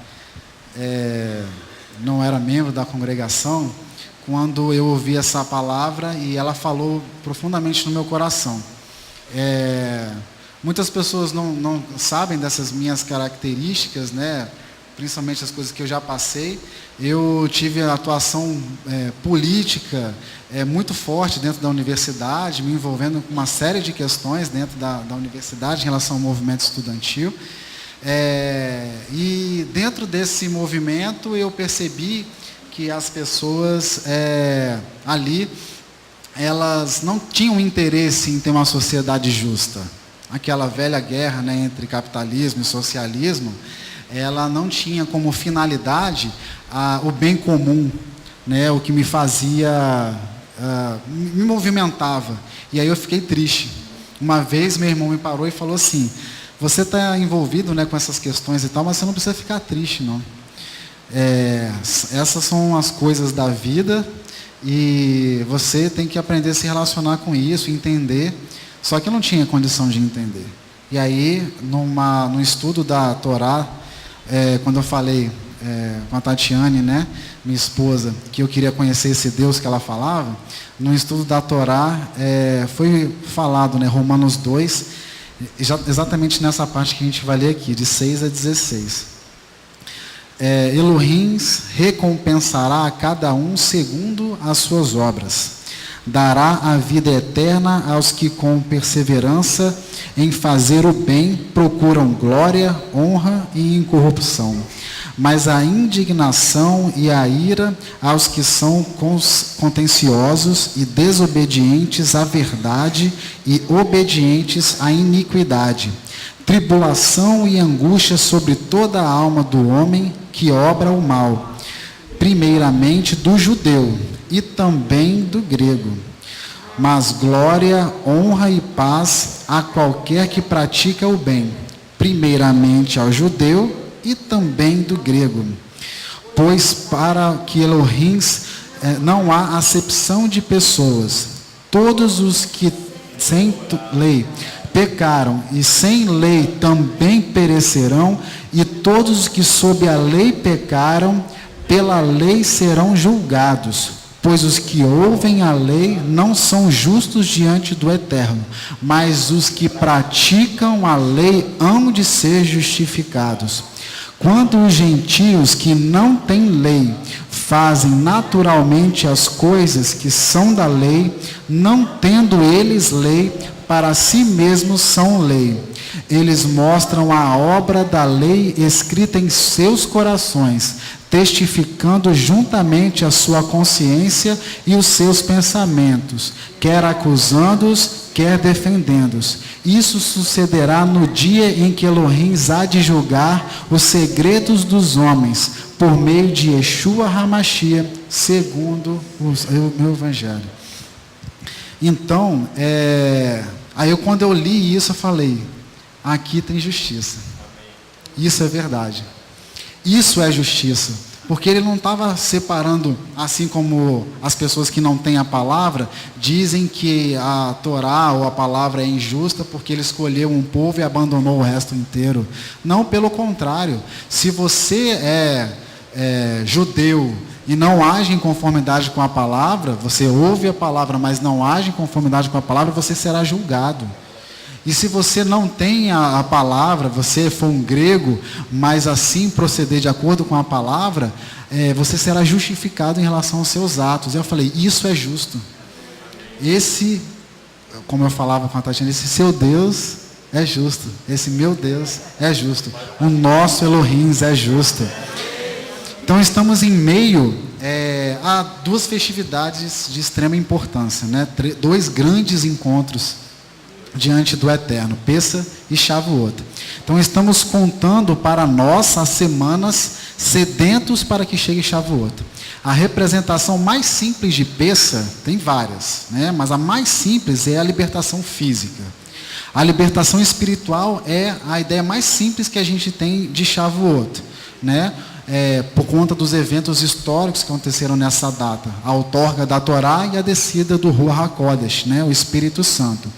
não era membro da congregação, quando eu ouvi essa palavra e ela falou profundamente no meu coração. Muitas pessoas não sabem dessas minhas características, né? Principalmente as coisas que eu já passei. Eu tive a atuação política muito forte dentro da universidade, me envolvendo com uma série de questões dentro da universidade em relação ao movimento estudantil. E dentro desse movimento eu percebi que as pessoas ali, elas não tinham interesse em ter uma sociedade justa. Aquela velha guerra, né, entre capitalismo e socialismo, ela não tinha como finalidade o bem comum, né, o que me fazia, me movimentava. E aí eu fiquei triste. Uma vez meu irmão me parou e falou assim: você está envolvido, né, com essas questões e tal, mas você não precisa ficar triste, não. Essas são as coisas da vida e você tem que aprender a se relacionar com isso, entender. Só que eu não tinha condição de entender. E aí, no estudo da Torá, quando eu falei com a Tatiane, né, minha esposa, que eu queria conhecer esse Deus que ela falava, no estudo da Torá foi falado, né, Romanos 2, exatamente nessa parte que a gente vai ler aqui, de 6 a 16. Elohim recompensará a cada um segundo as suas obras. Dará a vida eterna aos que com perseverança em fazer o bem procuram glória, honra e incorrupção. Mas a indignação e a ira aos que são contenciosos e desobedientes à verdade e obedientes à iniquidade. Tribulação e angústia sobre toda a alma do homem que obra o mal, primeiramente do judeu e também do grego. Mas glória, honra e paz a qualquer que pratica o bem, primeiramente ao judeu e também do grego. Pois para que Elohim não há acepção de pessoas. Todos os que sem lei pecaram e sem lei também perecerão, e todos os que sob a lei pecaram, pela lei serão julgados. Pois os que ouvem a lei não são justos diante do Eterno, mas os que praticam a lei hão de ser justificados. Quando os gentios que não têm lei fazem naturalmente as coisas que são da lei, não tendo eles lei, para si mesmos são lei. Eles mostram a obra da lei escrita em seus corações, testificando juntamente a sua consciência e os seus pensamentos, quer acusando-os, quer defendendo-os. Isso sucederá no dia em que Elohim há de julgar os segredos dos homens, por meio de Yeshua HaMashiach, segundo o meu evangelho. Então, aí quando eu li isso, eu falei, aqui tem justiça. Isso é verdade. Isso é justiça, porque ele não estava separando, assim como as pessoas que não têm a palavra, dizem que a Torá ou a palavra é injusta porque ele escolheu um povo e abandonou o resto inteiro. Não, pelo contrário, se você é judeu e não age em conformidade com a palavra, você ouve a palavra, mas não age em conformidade com a palavra, você será julgado. E se você não tem a palavra, você for um grego, mas assim proceder de acordo com a palavra, você será justificado em relação aos seus atos. Eu falei, isso é justo. Esse, como eu falava com a Tatiana, esse seu Deus é justo. Esse meu Deus é justo. O nosso Elohim é justo. Então estamos em meio a duas festividades de extrema importância, né? Dois grandes encontros diante do Eterno, Pessa e Shavuot. Então estamos contando para nós as semanas sedentos para que chegue Shavuot. A representação mais simples de Pessa, tem várias, né? Mas a mais simples é a libertação física. A libertação espiritual é a ideia mais simples que a gente tem de Shavuot, né? Por conta dos eventos históricos que aconteceram nessa data, a outorga da Torá e a descida do Ruach HaKodesh, né? O Espírito Santo.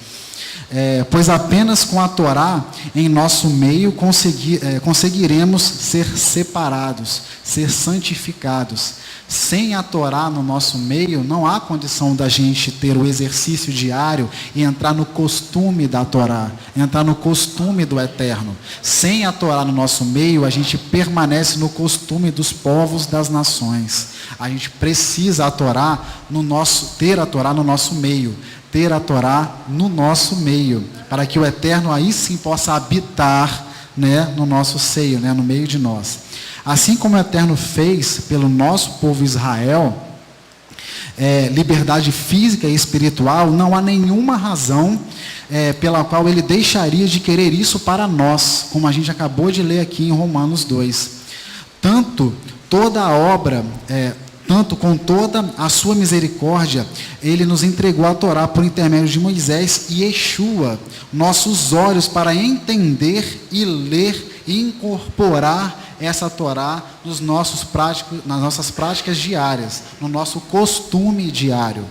Pois apenas com a Torá em nosso meio conseguiremos ser separados, ser santificados. Sem a Torá no nosso meio, não há condição da gente ter o exercício diário e entrar no costume da Torá, entrar no costume do Eterno. Sem a Torá no nosso meio, a gente permanece no costume dos povos das nações. A gente precisa ter a Torá no nosso meio. Ter a Torá no nosso meio, para que o Eterno aí sim possa habitar, né, no nosso seio, né, no meio de nós. Assim como o Eterno fez pelo nosso povo Israel, liberdade física e espiritual, não há nenhuma razão pela qual ele deixaria de querer isso para nós, como a gente acabou de ler aqui em Romanos 2. Tanto com toda a sua misericórdia, ele nos entregou a Torá por intermédio de Moisés e Yeshua, nossos olhos para entender e ler e incorporar essa Torá nas nossas práticas diárias, no nosso costume diário.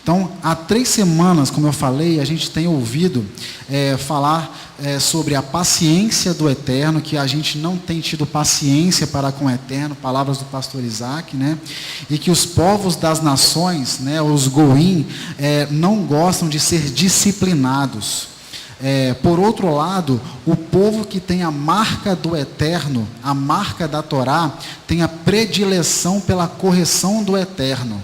Então, há 3 semanas, como eu falei, a gente tem ouvido falar sobre a paciência do Eterno, que a gente não tem tido paciência para com o Eterno, palavras do pastor Isaac, né? E que os povos das nações, né, os Goim, não gostam de ser disciplinados. Por outro lado, o povo que tem a marca do Eterno, a marca da Torá, tem a predileção pela correção do Eterno.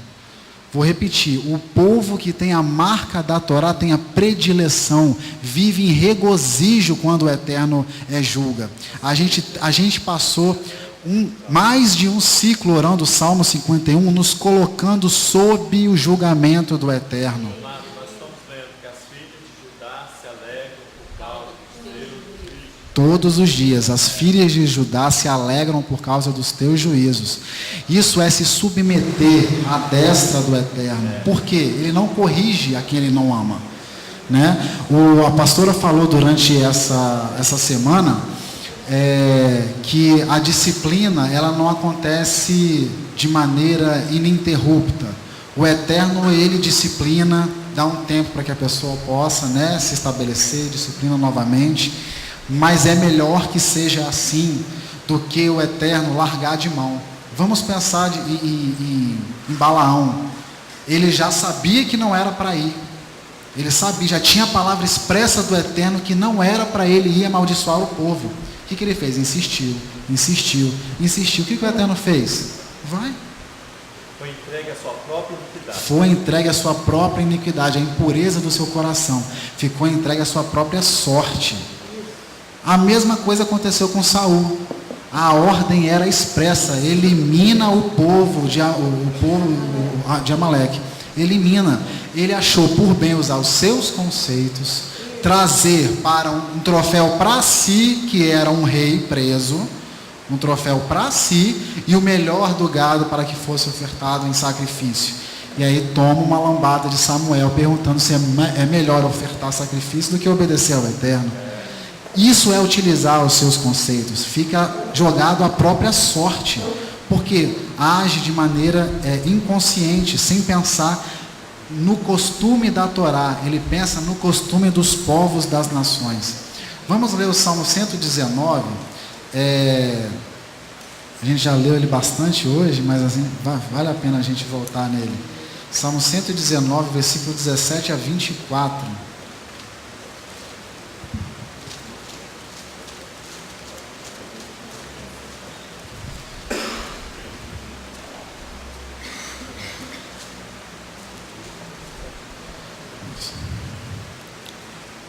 Vou repetir, o povo que tem a marca da Torá tem a predileção, vive em regozijo quando o Eterno julga. A gente passou mais de um ciclo orando o Salmo 51, nos colocando sob o julgamento do Eterno. Todos os dias, as filhas de Judá se alegram por causa dos teus juízos. Isso é se submeter à destra do Eterno. Por quê? Ele não corrige a quem ele não ama, né? A pastora falou durante essa semana que a disciplina ela não acontece de maneira ininterrupta. O Eterno, ele disciplina, dá um tempo para que a pessoa possa, né, se estabelecer, disciplina novamente, mas é melhor que seja assim do que o Eterno largar de mão. Vamos pensar em Balaão. Ele já sabia que não era para ir. Ele sabia, já tinha a palavra expressa do Eterno que não era para ele ir amaldiçoar o povo. O que ele fez? Insistiu. O que o Eterno fez? Vai. Foi entregue à sua própria iniquidade. Foi entregue à sua própria iniquidade, a impureza do seu coração. Ficou entregue à sua própria sorte. A mesma coisa aconteceu com Saul. A ordem era expressa: elimina o povo de Amaleque. Elimina. Ele achou por bem usar os seus conceitos, trazer para um troféu para si, que era um rei preso, um troféu para si, e o melhor do gado para que fosse ofertado em sacrifício. E aí toma uma lambada de Samuel, perguntando se é melhor ofertar sacrifício do que obedecer ao Eterno. Isso é utilizar os seus conceitos, fica jogado à própria sorte, porque age de maneira inconsciente, sem pensar no costume da Torá, ele pensa no costume dos povos das nações. Vamos ler o Salmo 119, a gente já leu ele bastante hoje, mas assim, vale a pena a gente voltar nele. Salmo 119, versículo 17 a 24.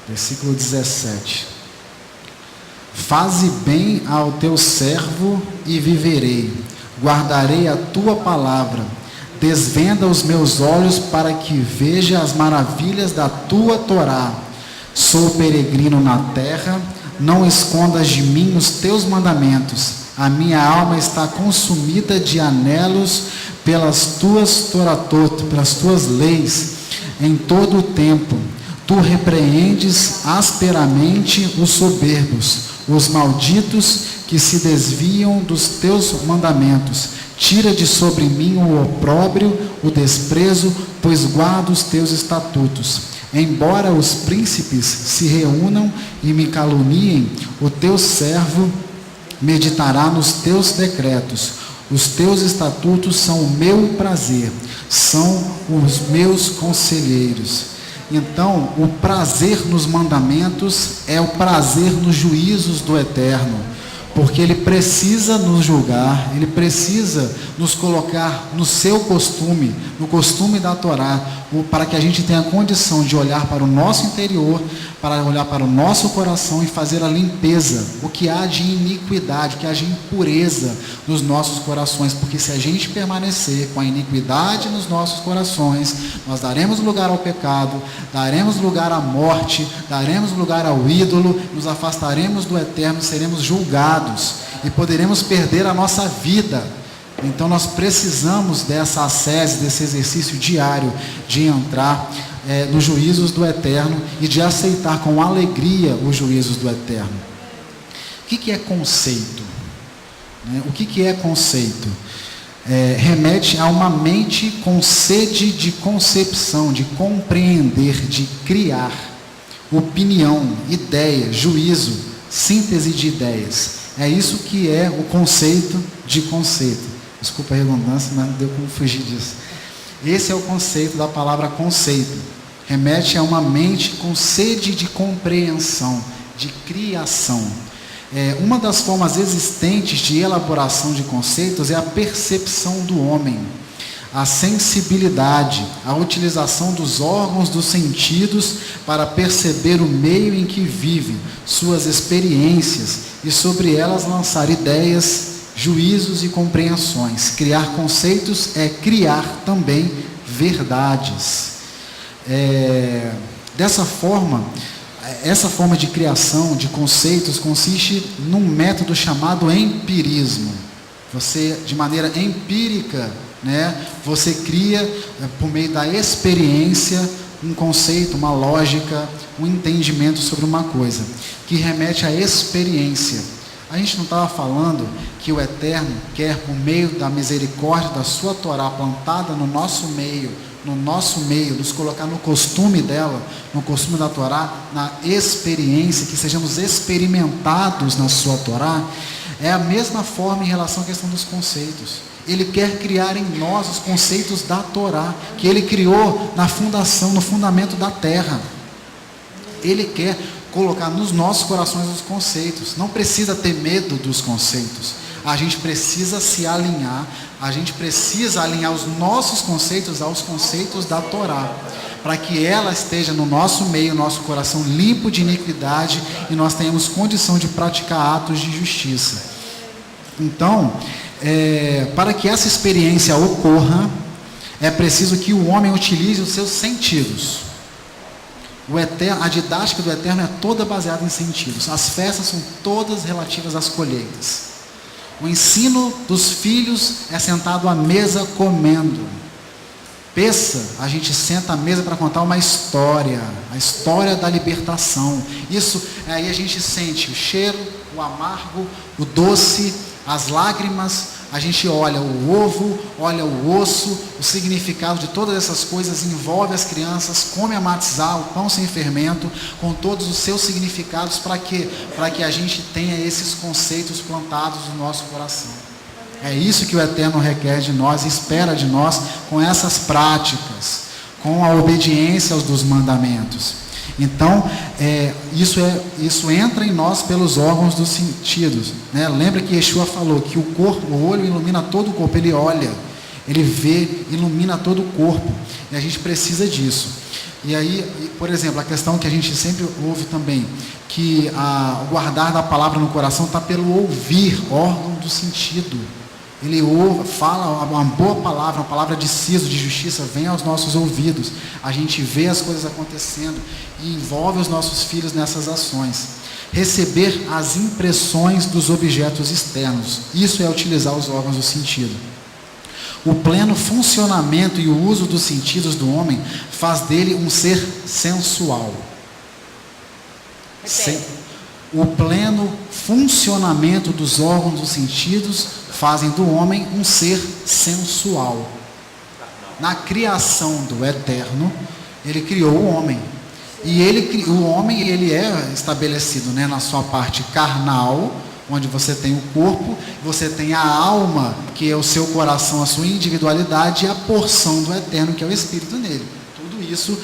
Versículo 17. Faze bem ao teu servo e viverei, guardarei a tua palavra, desvenda os meus olhos para que veja as maravilhas da tua Torá. Sou peregrino na terra, não escondas de mim os teus mandamentos. A minha alma está consumida de anelos pelas tuas toratot, pelas tuas leis, em todo o tempo. Tu repreendes asperamente os soberbos, os malditos que se desviam dos teus mandamentos. Tira de sobre mim o opróbrio, o desprezo, pois guardo os teus estatutos. Embora os príncipes se reúnam e me caluniem, o teu servo meditará nos teus decretos. Os teus estatutos são o meu prazer, são os meus conselheiros. Então, o prazer nos mandamentos é o prazer nos juízos do Eterno, porque Ele precisa nos julgar, Ele precisa nos colocar no seu costume, no costume da Torá, para que a gente tenha condição de olhar para o nosso interior, para olhar para o nosso coração e fazer a limpeza, o que há de iniquidade, o que há de impureza nos nossos corações, porque se a gente permanecer com a iniquidade nos nossos corações, nós daremos lugar ao pecado, daremos lugar à morte, daremos lugar ao ídolo, nos afastaremos do Eterno, seremos julgados e poderemos perder a nossa vida. Então nós precisamos dessa ascese, desse exercício diário de entrar nos juízos do Eterno e de aceitar com alegria os juízos do Eterno. O que é conceito? O que é conceito? Remete a uma mente com sede de concepção, de compreender, de criar, opinião, ideia, juízo, síntese de ideias. É isso que é o conceito de conceito. Desculpa a redundância, mas não deu como fugir disso. Esse é o conceito da palavra conceito. Remete a uma mente com sede de compreensão, de criação. Uma das formas existentes de elaboração de conceitos é a percepção do homem, a sensibilidade, a utilização dos órgãos dos sentidos para perceber o meio em que vive, suas experiências e sobre elas lançar ideias, juízos e compreensões. Criar conceitos é criar também verdades. Dessa forma, essa forma de criação de conceitos consiste num método chamado empirismo. Você, de maneira empírica, você cria, por meio da experiência, um conceito, uma lógica, um entendimento sobre uma coisa, que remete à experiência. A gente não estava falando que o Eterno quer, por meio da misericórdia da sua Torá plantada no nosso meio, nos colocar no costume dela, no costume da Torá, na experiência, que sejamos experimentados na sua Torá? É a mesma forma em relação à questão dos conceitos. Ele quer criar em nós os conceitos da Torá, que Ele criou na fundação, no fundamento da terra. Ele quer colocar nos nossos corações os conceitos. Não precisa ter medo dos conceitos. A gente precisa se alinhar, a gente precisa alinhar os nossos conceitos aos conceitos da Torá, para que ela esteja no nosso meio, nosso coração limpo de iniquidade, e nós tenhamos condição de praticar atos de justiça. Então, para que essa experiência ocorra, é preciso que o homem utilize os seus sentidos. A didática do Eterno é toda baseada em sentidos. As festas são todas relativas às colheitas. O ensino dos filhos é sentado à mesa comendo. Peça, a gente senta à mesa para contar uma história, a história da libertação. Isso, aí a gente sente o cheiro, o amargo, o doce, as lágrimas. A gente olha o ovo, olha o osso, o significado de todas essas coisas, envolve as crianças, come a matzá, o pão sem fermento, com todos os seus significados, para quê? Para que a gente tenha esses conceitos plantados no nosso coração. É isso que o Eterno requer de nós, espera de nós, com essas práticas, com a obediência aos dos mandamentos. Então, isso entra em nós pelos órgãos dos sentidos, né? Lembra que Yeshua falou que o olho ilumina todo o corpo, ele olha, ele vê, ilumina todo o corpo, e a gente precisa disso. E aí, por exemplo, a questão que a gente sempre ouve também, que o guardar da palavra no coração está pelo ouvir, órgão do sentido. Ele ouve, fala uma boa palavra, uma palavra de siso, de justiça, vem aos nossos ouvidos. A gente vê as coisas acontecendo e envolve os nossos filhos nessas ações. Receber as impressões dos objetos externos. Isso é utilizar os órgãos do sentido. O pleno funcionamento e o uso dos sentidos do homem faz dele um ser sensual. O pleno funcionamento dos órgãos dos sentidos fazem do homem um ser sensual. Na criação do Eterno, Ele criou o homem. E o homem ele é estabelecido, né, na sua parte carnal, onde você tem o corpo, você tem a alma, que é o seu coração, a sua individualidade, e a porção do Eterno, que é o Espírito nele. Tudo isso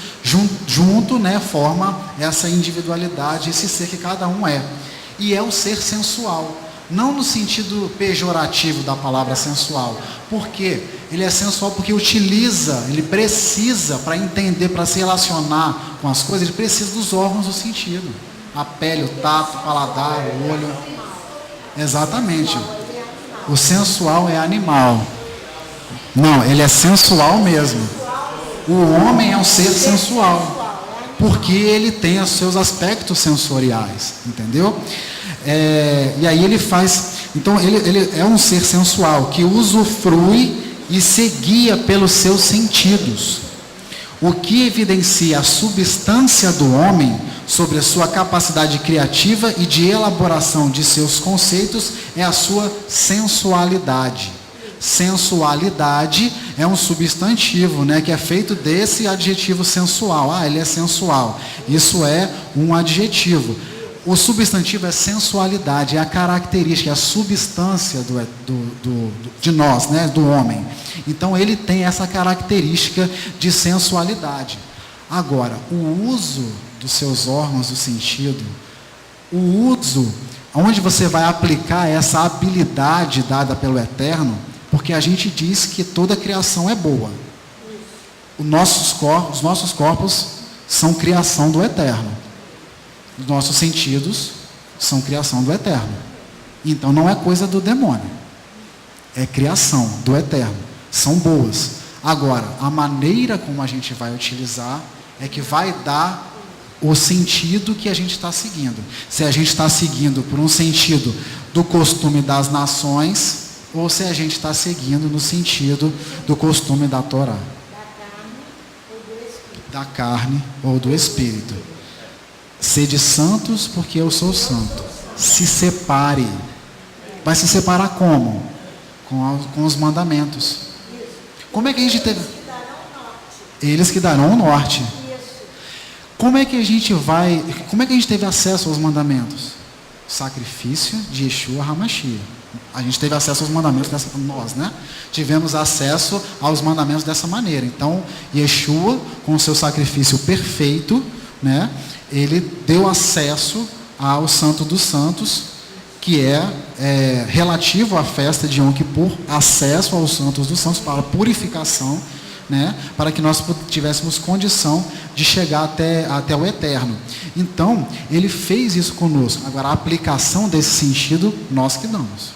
junto, né, forma essa individualidade, esse ser que cada um é. E é um ser sensual. Não no sentido pejorativo da palavra sensual. Por quê? Ele é sensual porque ele precisa, para entender, para se relacionar com as coisas, ele precisa dos órgãos do sentido. A pele, o tato, o paladar, o olho. Exatamente. O sensual é animal. Não, ele é sensual mesmo. O homem é um ser sensual, porque ele tem os seus aspectos sensoriais, entendeu? E aí ele faz, então ele é um ser sensual que usufrui e se guia pelos seus sentidos, o que evidencia a substância do homem sobre a sua capacidade criativa e de elaboração de seus conceitos é a sua sensualidade. Sensualidade é um substantivo, né, que é feito desse adjetivo sensual. Ele é sensual. Isso é um adjetivo. O substantivo é sensualidade, é a característica, é a substância de nós, né, do homem. Então ele tem essa característica de sensualidade. Agora, o uso dos seus órgãos do sentido, o uso, onde você vai aplicar essa habilidade dada pelo Eterno, porque a gente diz que toda a criação é boa. Os nossos corpos são criação do Eterno. Os nossos sentidos são criação do Eterno. Então não é coisa do demônio. É criação do Eterno. São boas. Agora, a maneira como a gente vai utilizar é que vai dar o sentido que a gente está seguindo. Se a gente está seguindo por um sentido do costume das nações, ou se a gente está seguindo no sentido do costume da Torá. Da carne ou do Espírito. Sede santos, porque eu sou santo. Se separe. Vai se separar como? Com os mandamentos. Como é que a gente teve? Eles que darão o norte. Como é que a gente teve acesso aos mandamentos? Sacrifício de Yeshua HaMashiach. A gente teve acesso aos mandamentos tivemos acesso aos mandamentos dessa maneira. Então, Yeshua, com o seu sacrifício perfeito, né, ele deu acesso ao Santo dos Santos, que é relativo à festa de Yom Kippur, acesso aos Santos dos Santos para purificação, né, para que nós tivéssemos condição de chegar até o eterno. Então, ele fez isso conosco. Agora, a aplicação desse sentido, nós que damos.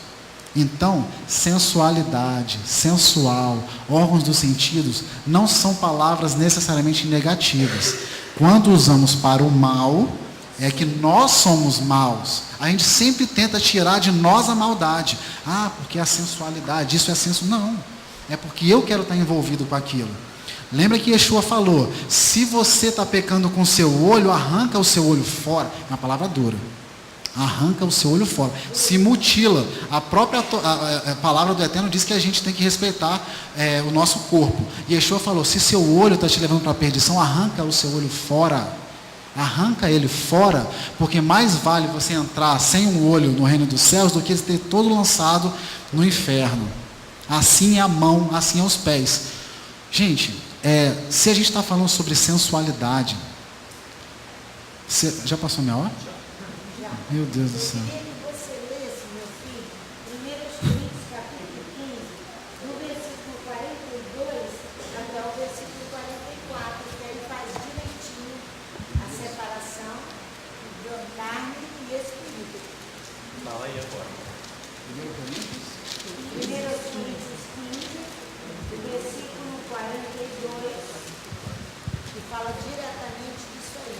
Então, sensualidade, sensual, órgãos dos sentidos, não são palavras necessariamente negativas. Quando usamos para o mal, é que nós somos maus. A gente sempre tenta tirar de nós a maldade. Porque a sensualidade, isso é senso. Não. É porque eu quero estar envolvido com aquilo. Lembra que Yeshua falou, se você está pecando com o seu olho, arranca o seu olho fora. É uma palavra dura. Arranca o seu olho fora. Se mutila. A própria palavra do Eterno diz que a gente tem que respeitar o nosso corpo. Yeshua falou, se seu olho está te levando para a perdição, arranca o seu olho fora. Arranca ele fora, porque mais vale você entrar sem um olho no reino dos céus do que ter todo lançado no inferno. Assim é a mão, assim é os pés. Gente, se a gente está falando sobre sensualidade, já passou minha hora? Já. Meu Deus do céu. Eu queria que você lesse, meu filho, 1 Coríntios capítulo 15, do versículo 42 até o versículo 44, que ele faz direitinho a separação de carne e espírito. Fala aí agora. 1 Coríntios 15, do versículo 42, que fala diretamente disso aí.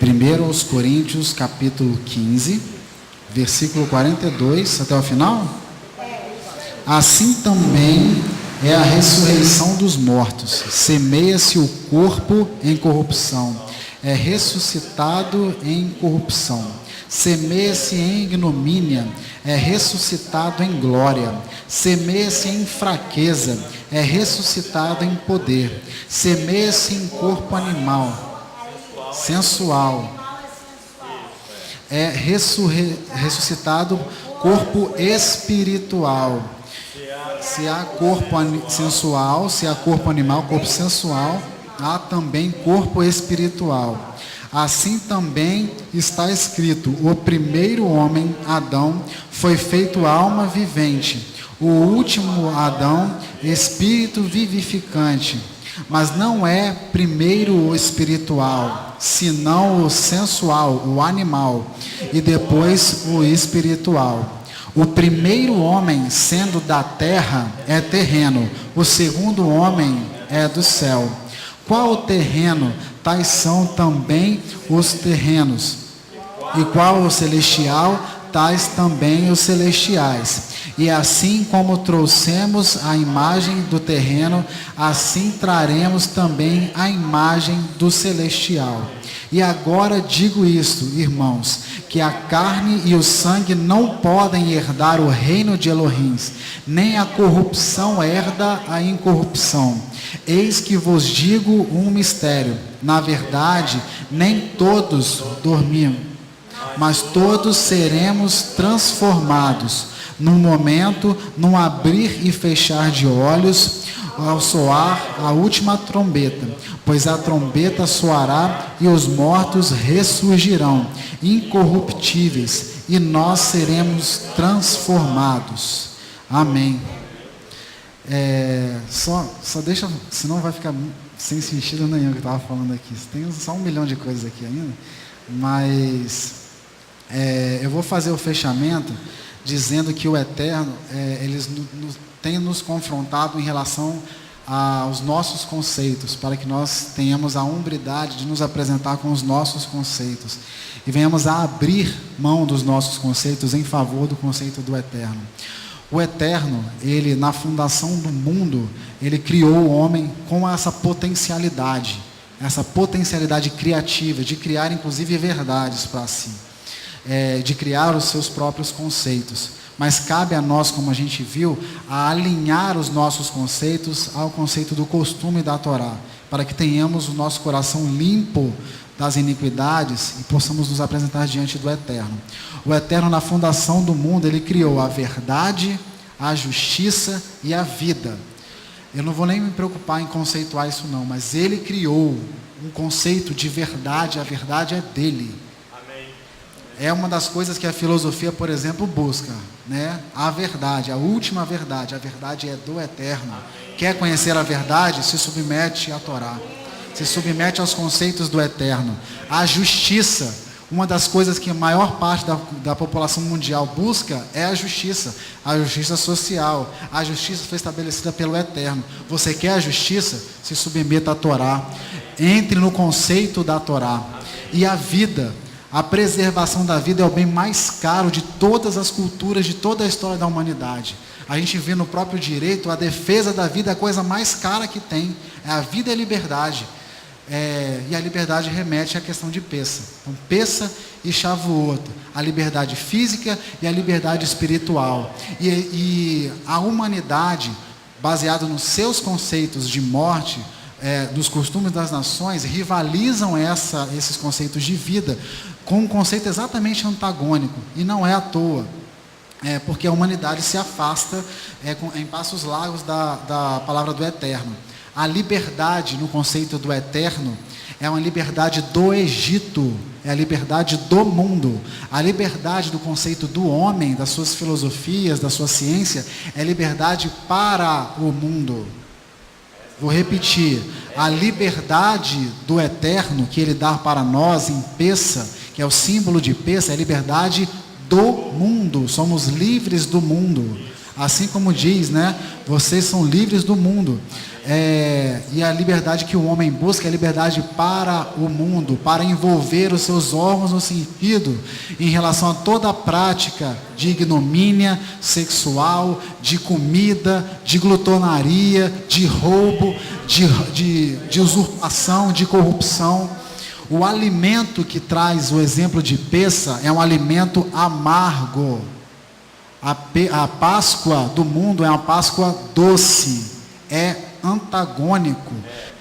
1 Coríntios capítulo 15, versículo 42 até o final. Assim também é a ressurreição dos mortos. Semeia-se o corpo em corrupção, é ressuscitado em corrupção. Semeia-se em ignomínia, é ressuscitado em glória. Semeia-se em fraqueza, é ressuscitado em poder. Semeia-se em corpo animal, sensual, é ressuscitado corpo espiritual. Se há corpo sensual, se há corpo animal, corpo sensual, há também corpo espiritual. Assim também está escrito: o primeiro homem, Adão, foi feito alma vivente, o último Adão, espírito vivificante. Mas não é primeiro o espiritual, senão o sensual, o animal, e depois o espiritual. O primeiro homem, sendo da terra, é terreno, o segundo homem é do céu. Qual o terreno? Tais são também os terrenos. E qual o celestial? Tais também os celestiais. E assim como trouxemos a imagem do terreno, assim traremos também a imagem do celestial. E agora digo isto, irmãos, que a carne e o sangue não podem herdar o reino de Elohim, nem a corrupção herda a incorrupção. Eis que vos digo um mistério. Na verdade, nem todos dormimos, mas todos seremos transformados, num momento, num abrir e fechar de olhos, ao soar a última trombeta, pois a trombeta soará e os mortos ressurgirão, incorruptíveis, e nós seremos transformados. Amém. Só deixa, senão vai ficar sem sentido nenhum o que eu estava falando aqui. Tem só 1 milhão de coisas aqui ainda, mas eu vou fazer o fechamento dizendo que o Eterno, ele tem nos confrontado em relação aos nossos conceitos, para que nós tenhamos a hombridade de nos apresentar com os nossos conceitos e venhamos a abrir mão dos nossos conceitos em favor do conceito do Eterno. O Eterno, ele na fundação do mundo, ele criou o homem com essa potencialidade criativa de criar inclusive verdades para si. de criar os seus próprios conceitos. Mas cabe a nós, como a gente viu, a alinhar os nossos conceitos ao conceito do costume da Torá, para que tenhamos o nosso coração limpo das iniquidades e possamos nos apresentar diante do Eterno. O Eterno, na fundação do mundo, ele criou a verdade, a justiça e a vida. Eu não vou nem me preocupar em conceituar isso não, mas ele criou um conceito de verdade, a verdade é dele. É uma das coisas que a filosofia, por exemplo, busca, né? A verdade, a última verdade, a verdade é do Eterno. Quer conhecer a verdade? Se submete à Torá, se submete aos conceitos do Eterno. A justiça, uma das coisas que a maior parte da população mundial busca é a justiça social. A justiça foi estabelecida pelo Eterno. Você quer a justiça? Se submeta à Torá. Entre no conceito da Torá. E a vida, a preservação da vida é o bem mais caro de todas as culturas, de toda a história da humanidade. A gente vê no próprio direito, a defesa da vida é a coisa mais cara que tem. A vida é a liberdade. E a liberdade remete à questão de Pessa. Então, Pessa e Shavuot, a liberdade física e a liberdade espiritual. E a humanidade, baseado nos seus conceitos de morte, dos costumes das nações, rivalizam esses conceitos de vida com um conceito exatamente antagônico. E não é à toa. Porque a humanidade se afasta em passos largos da palavra do Eterno. A liberdade no conceito do Eterno é uma liberdade do Egito, é a liberdade do mundo. A liberdade do conceito do homem, das suas filosofias, da sua ciência, é liberdade para o mundo. Vou repetir, a liberdade do Eterno que Ele dá para nós em Pessa, que é o símbolo de Pessa, é a liberdade do mundo. Somos livres do mundo. Assim como diz, né? Vocês são livres do mundo. E a liberdade que o homem busca é a liberdade para o mundo, para envolver os seus órgãos no sentido em relação a toda a prática de ignomínia sexual, de comida, de glutonaria, de roubo, de usurpação, de corrupção. O alimento que traz o exemplo de Pessa é um alimento amargo. A Páscoa do mundo é uma Páscoa doce, é antagônico,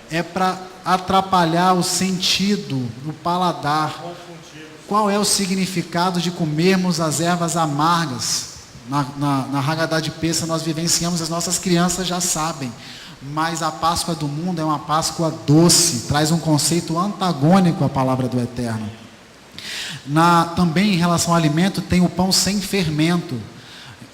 é para atrapalhar o sentido, o paladar. Qual é o significado de comermos as ervas amargas? Na Haggadah de Pessa nós vivenciamos, as nossas crianças já sabem, mas a Páscoa do mundo é uma Páscoa doce, traz um conceito antagônico à palavra do Eterno. Também em relação ao alimento tem o pão sem fermento.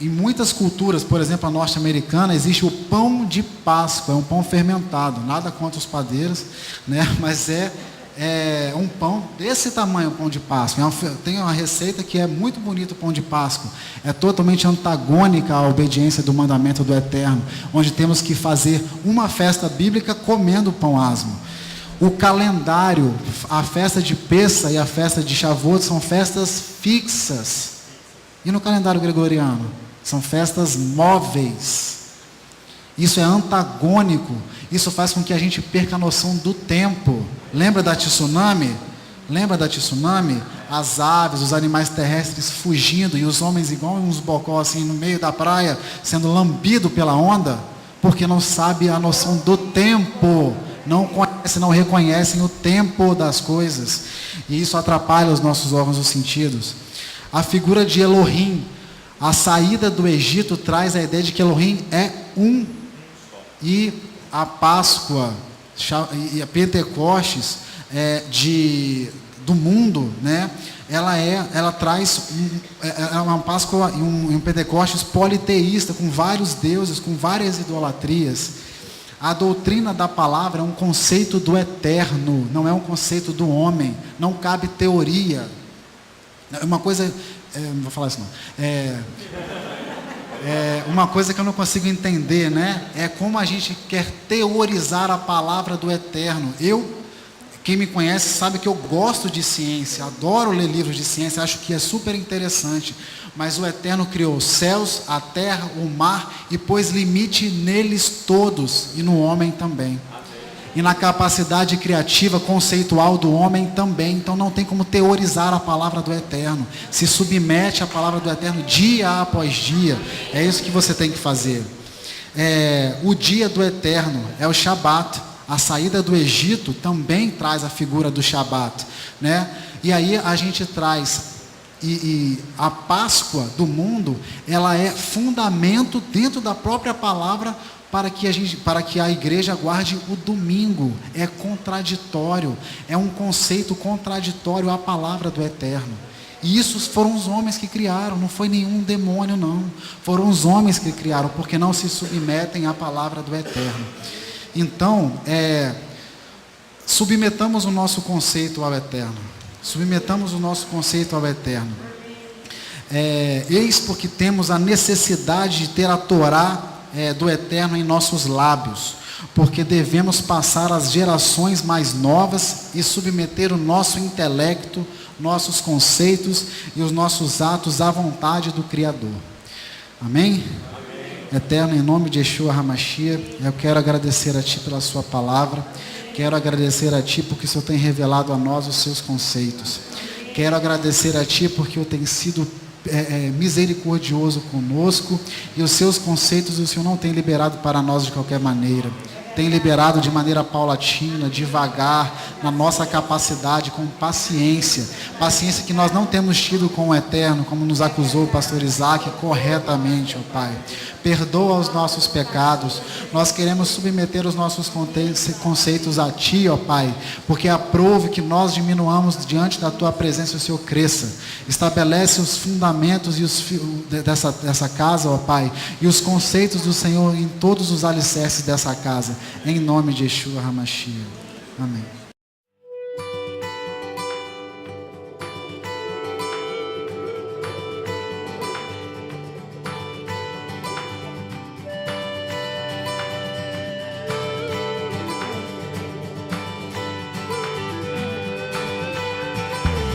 Em muitas culturas, por exemplo a norte-americana, existe o pão de Páscoa, é um pão fermentado, nada contra os padeiros, né? Mas é um pão desse tamanho, o pão de Páscoa. Tem uma receita que é muito bonito, o pão de Páscoa, é totalmente antagônica à obediência do mandamento do Eterno, onde temos que fazer uma festa bíblica comendo pão asmo. O calendário, a festa de Pessa e a festa de Shavuot são festas fixas. E no calendário gregoriano? São festas móveis. Isso é antagônico. Isso faz com que a gente perca a noção do tempo. Lembra da tsunami? As aves, os animais terrestres fugindo e os homens igual uns bocó assim no meio da praia, sendo lambido pela onda, porque não sabe a noção do tempo. Não reconhecem o tempo das coisas. E isso atrapalha os nossos órgãos dos sentidos. A figura de Elohim, a saída do Egito traz a ideia de que Elohim é um. E a Páscoa e a Pentecostes do mundo, né? Ela traz uma Páscoa e um Pentecostes politeísta, com vários deuses, com várias idolatrias. A doutrina da palavra é um conceito do Eterno, não é um conceito do homem. Não cabe teoria. Uma coisa, não vou falar isso não, uma coisa que eu não consigo entender, né? É como a gente quer teorizar a palavra do Eterno. Quem me conhece sabe que eu gosto de ciência, adoro ler livros de ciência, acho que é super interessante. Mas o Eterno criou os céus, a terra, o mar e pôs limite neles todos, e no homem também. e na capacidade criativa, conceitual do homem também. Então não tem como teorizar a palavra do Eterno. Se submete à palavra do Eterno dia após dia. É isso que você tem que fazer. O dia do Eterno é o Shabat. A saída do Egito também traz a figura do Shabat, né? E aí a gente traz, e a Páscoa do mundo, ela é fundamento dentro da própria palavra para que a igreja guarde o domingo. É contraditório, é um conceito contraditório à palavra do Eterno. E isso foram os homens que criaram, não foi nenhum demônio não. Foram os homens que criaram, porque não se submetem à palavra do Eterno. Então, submetamos o nosso conceito ao Eterno. Submetamos o nosso conceito ao Eterno. Eis porque temos a necessidade de ter a Torá do Eterno em nossos lábios, porque devemos passar às gerações mais novas e submeter o nosso intelecto, nossos conceitos e os nossos atos à vontade do Criador. Amém? Eterno, em nome de Yeshua HaMashiach, eu quero agradecer a Ti pela Sua palavra. Quero agradecer a Ti porque o Senhor tem revelado a nós os Seus conceitos. Quero agradecer a Ti porque o Senhor tem sido misericordioso conosco, e os Seus conceitos o Senhor não tem liberado para nós de qualquer maneira. Tem liberado de maneira paulatina, devagar, na nossa capacidade, com paciência. Paciência que nós não temos tido com o Eterno, como nos acusou o pastor Isaac corretamente, ó Pai. Perdoa os nossos pecados. Nós queremos submeter os nossos conceitos a Ti, ó Pai, porque aprove que nós diminuamos diante da Tua presença e o Senhor cresça. Estabelece os fundamentos dessa casa, ó Pai, e os conceitos do Senhor em todos os alicerces dessa casa. Em nome de Yeshua HaMashiach. Amém.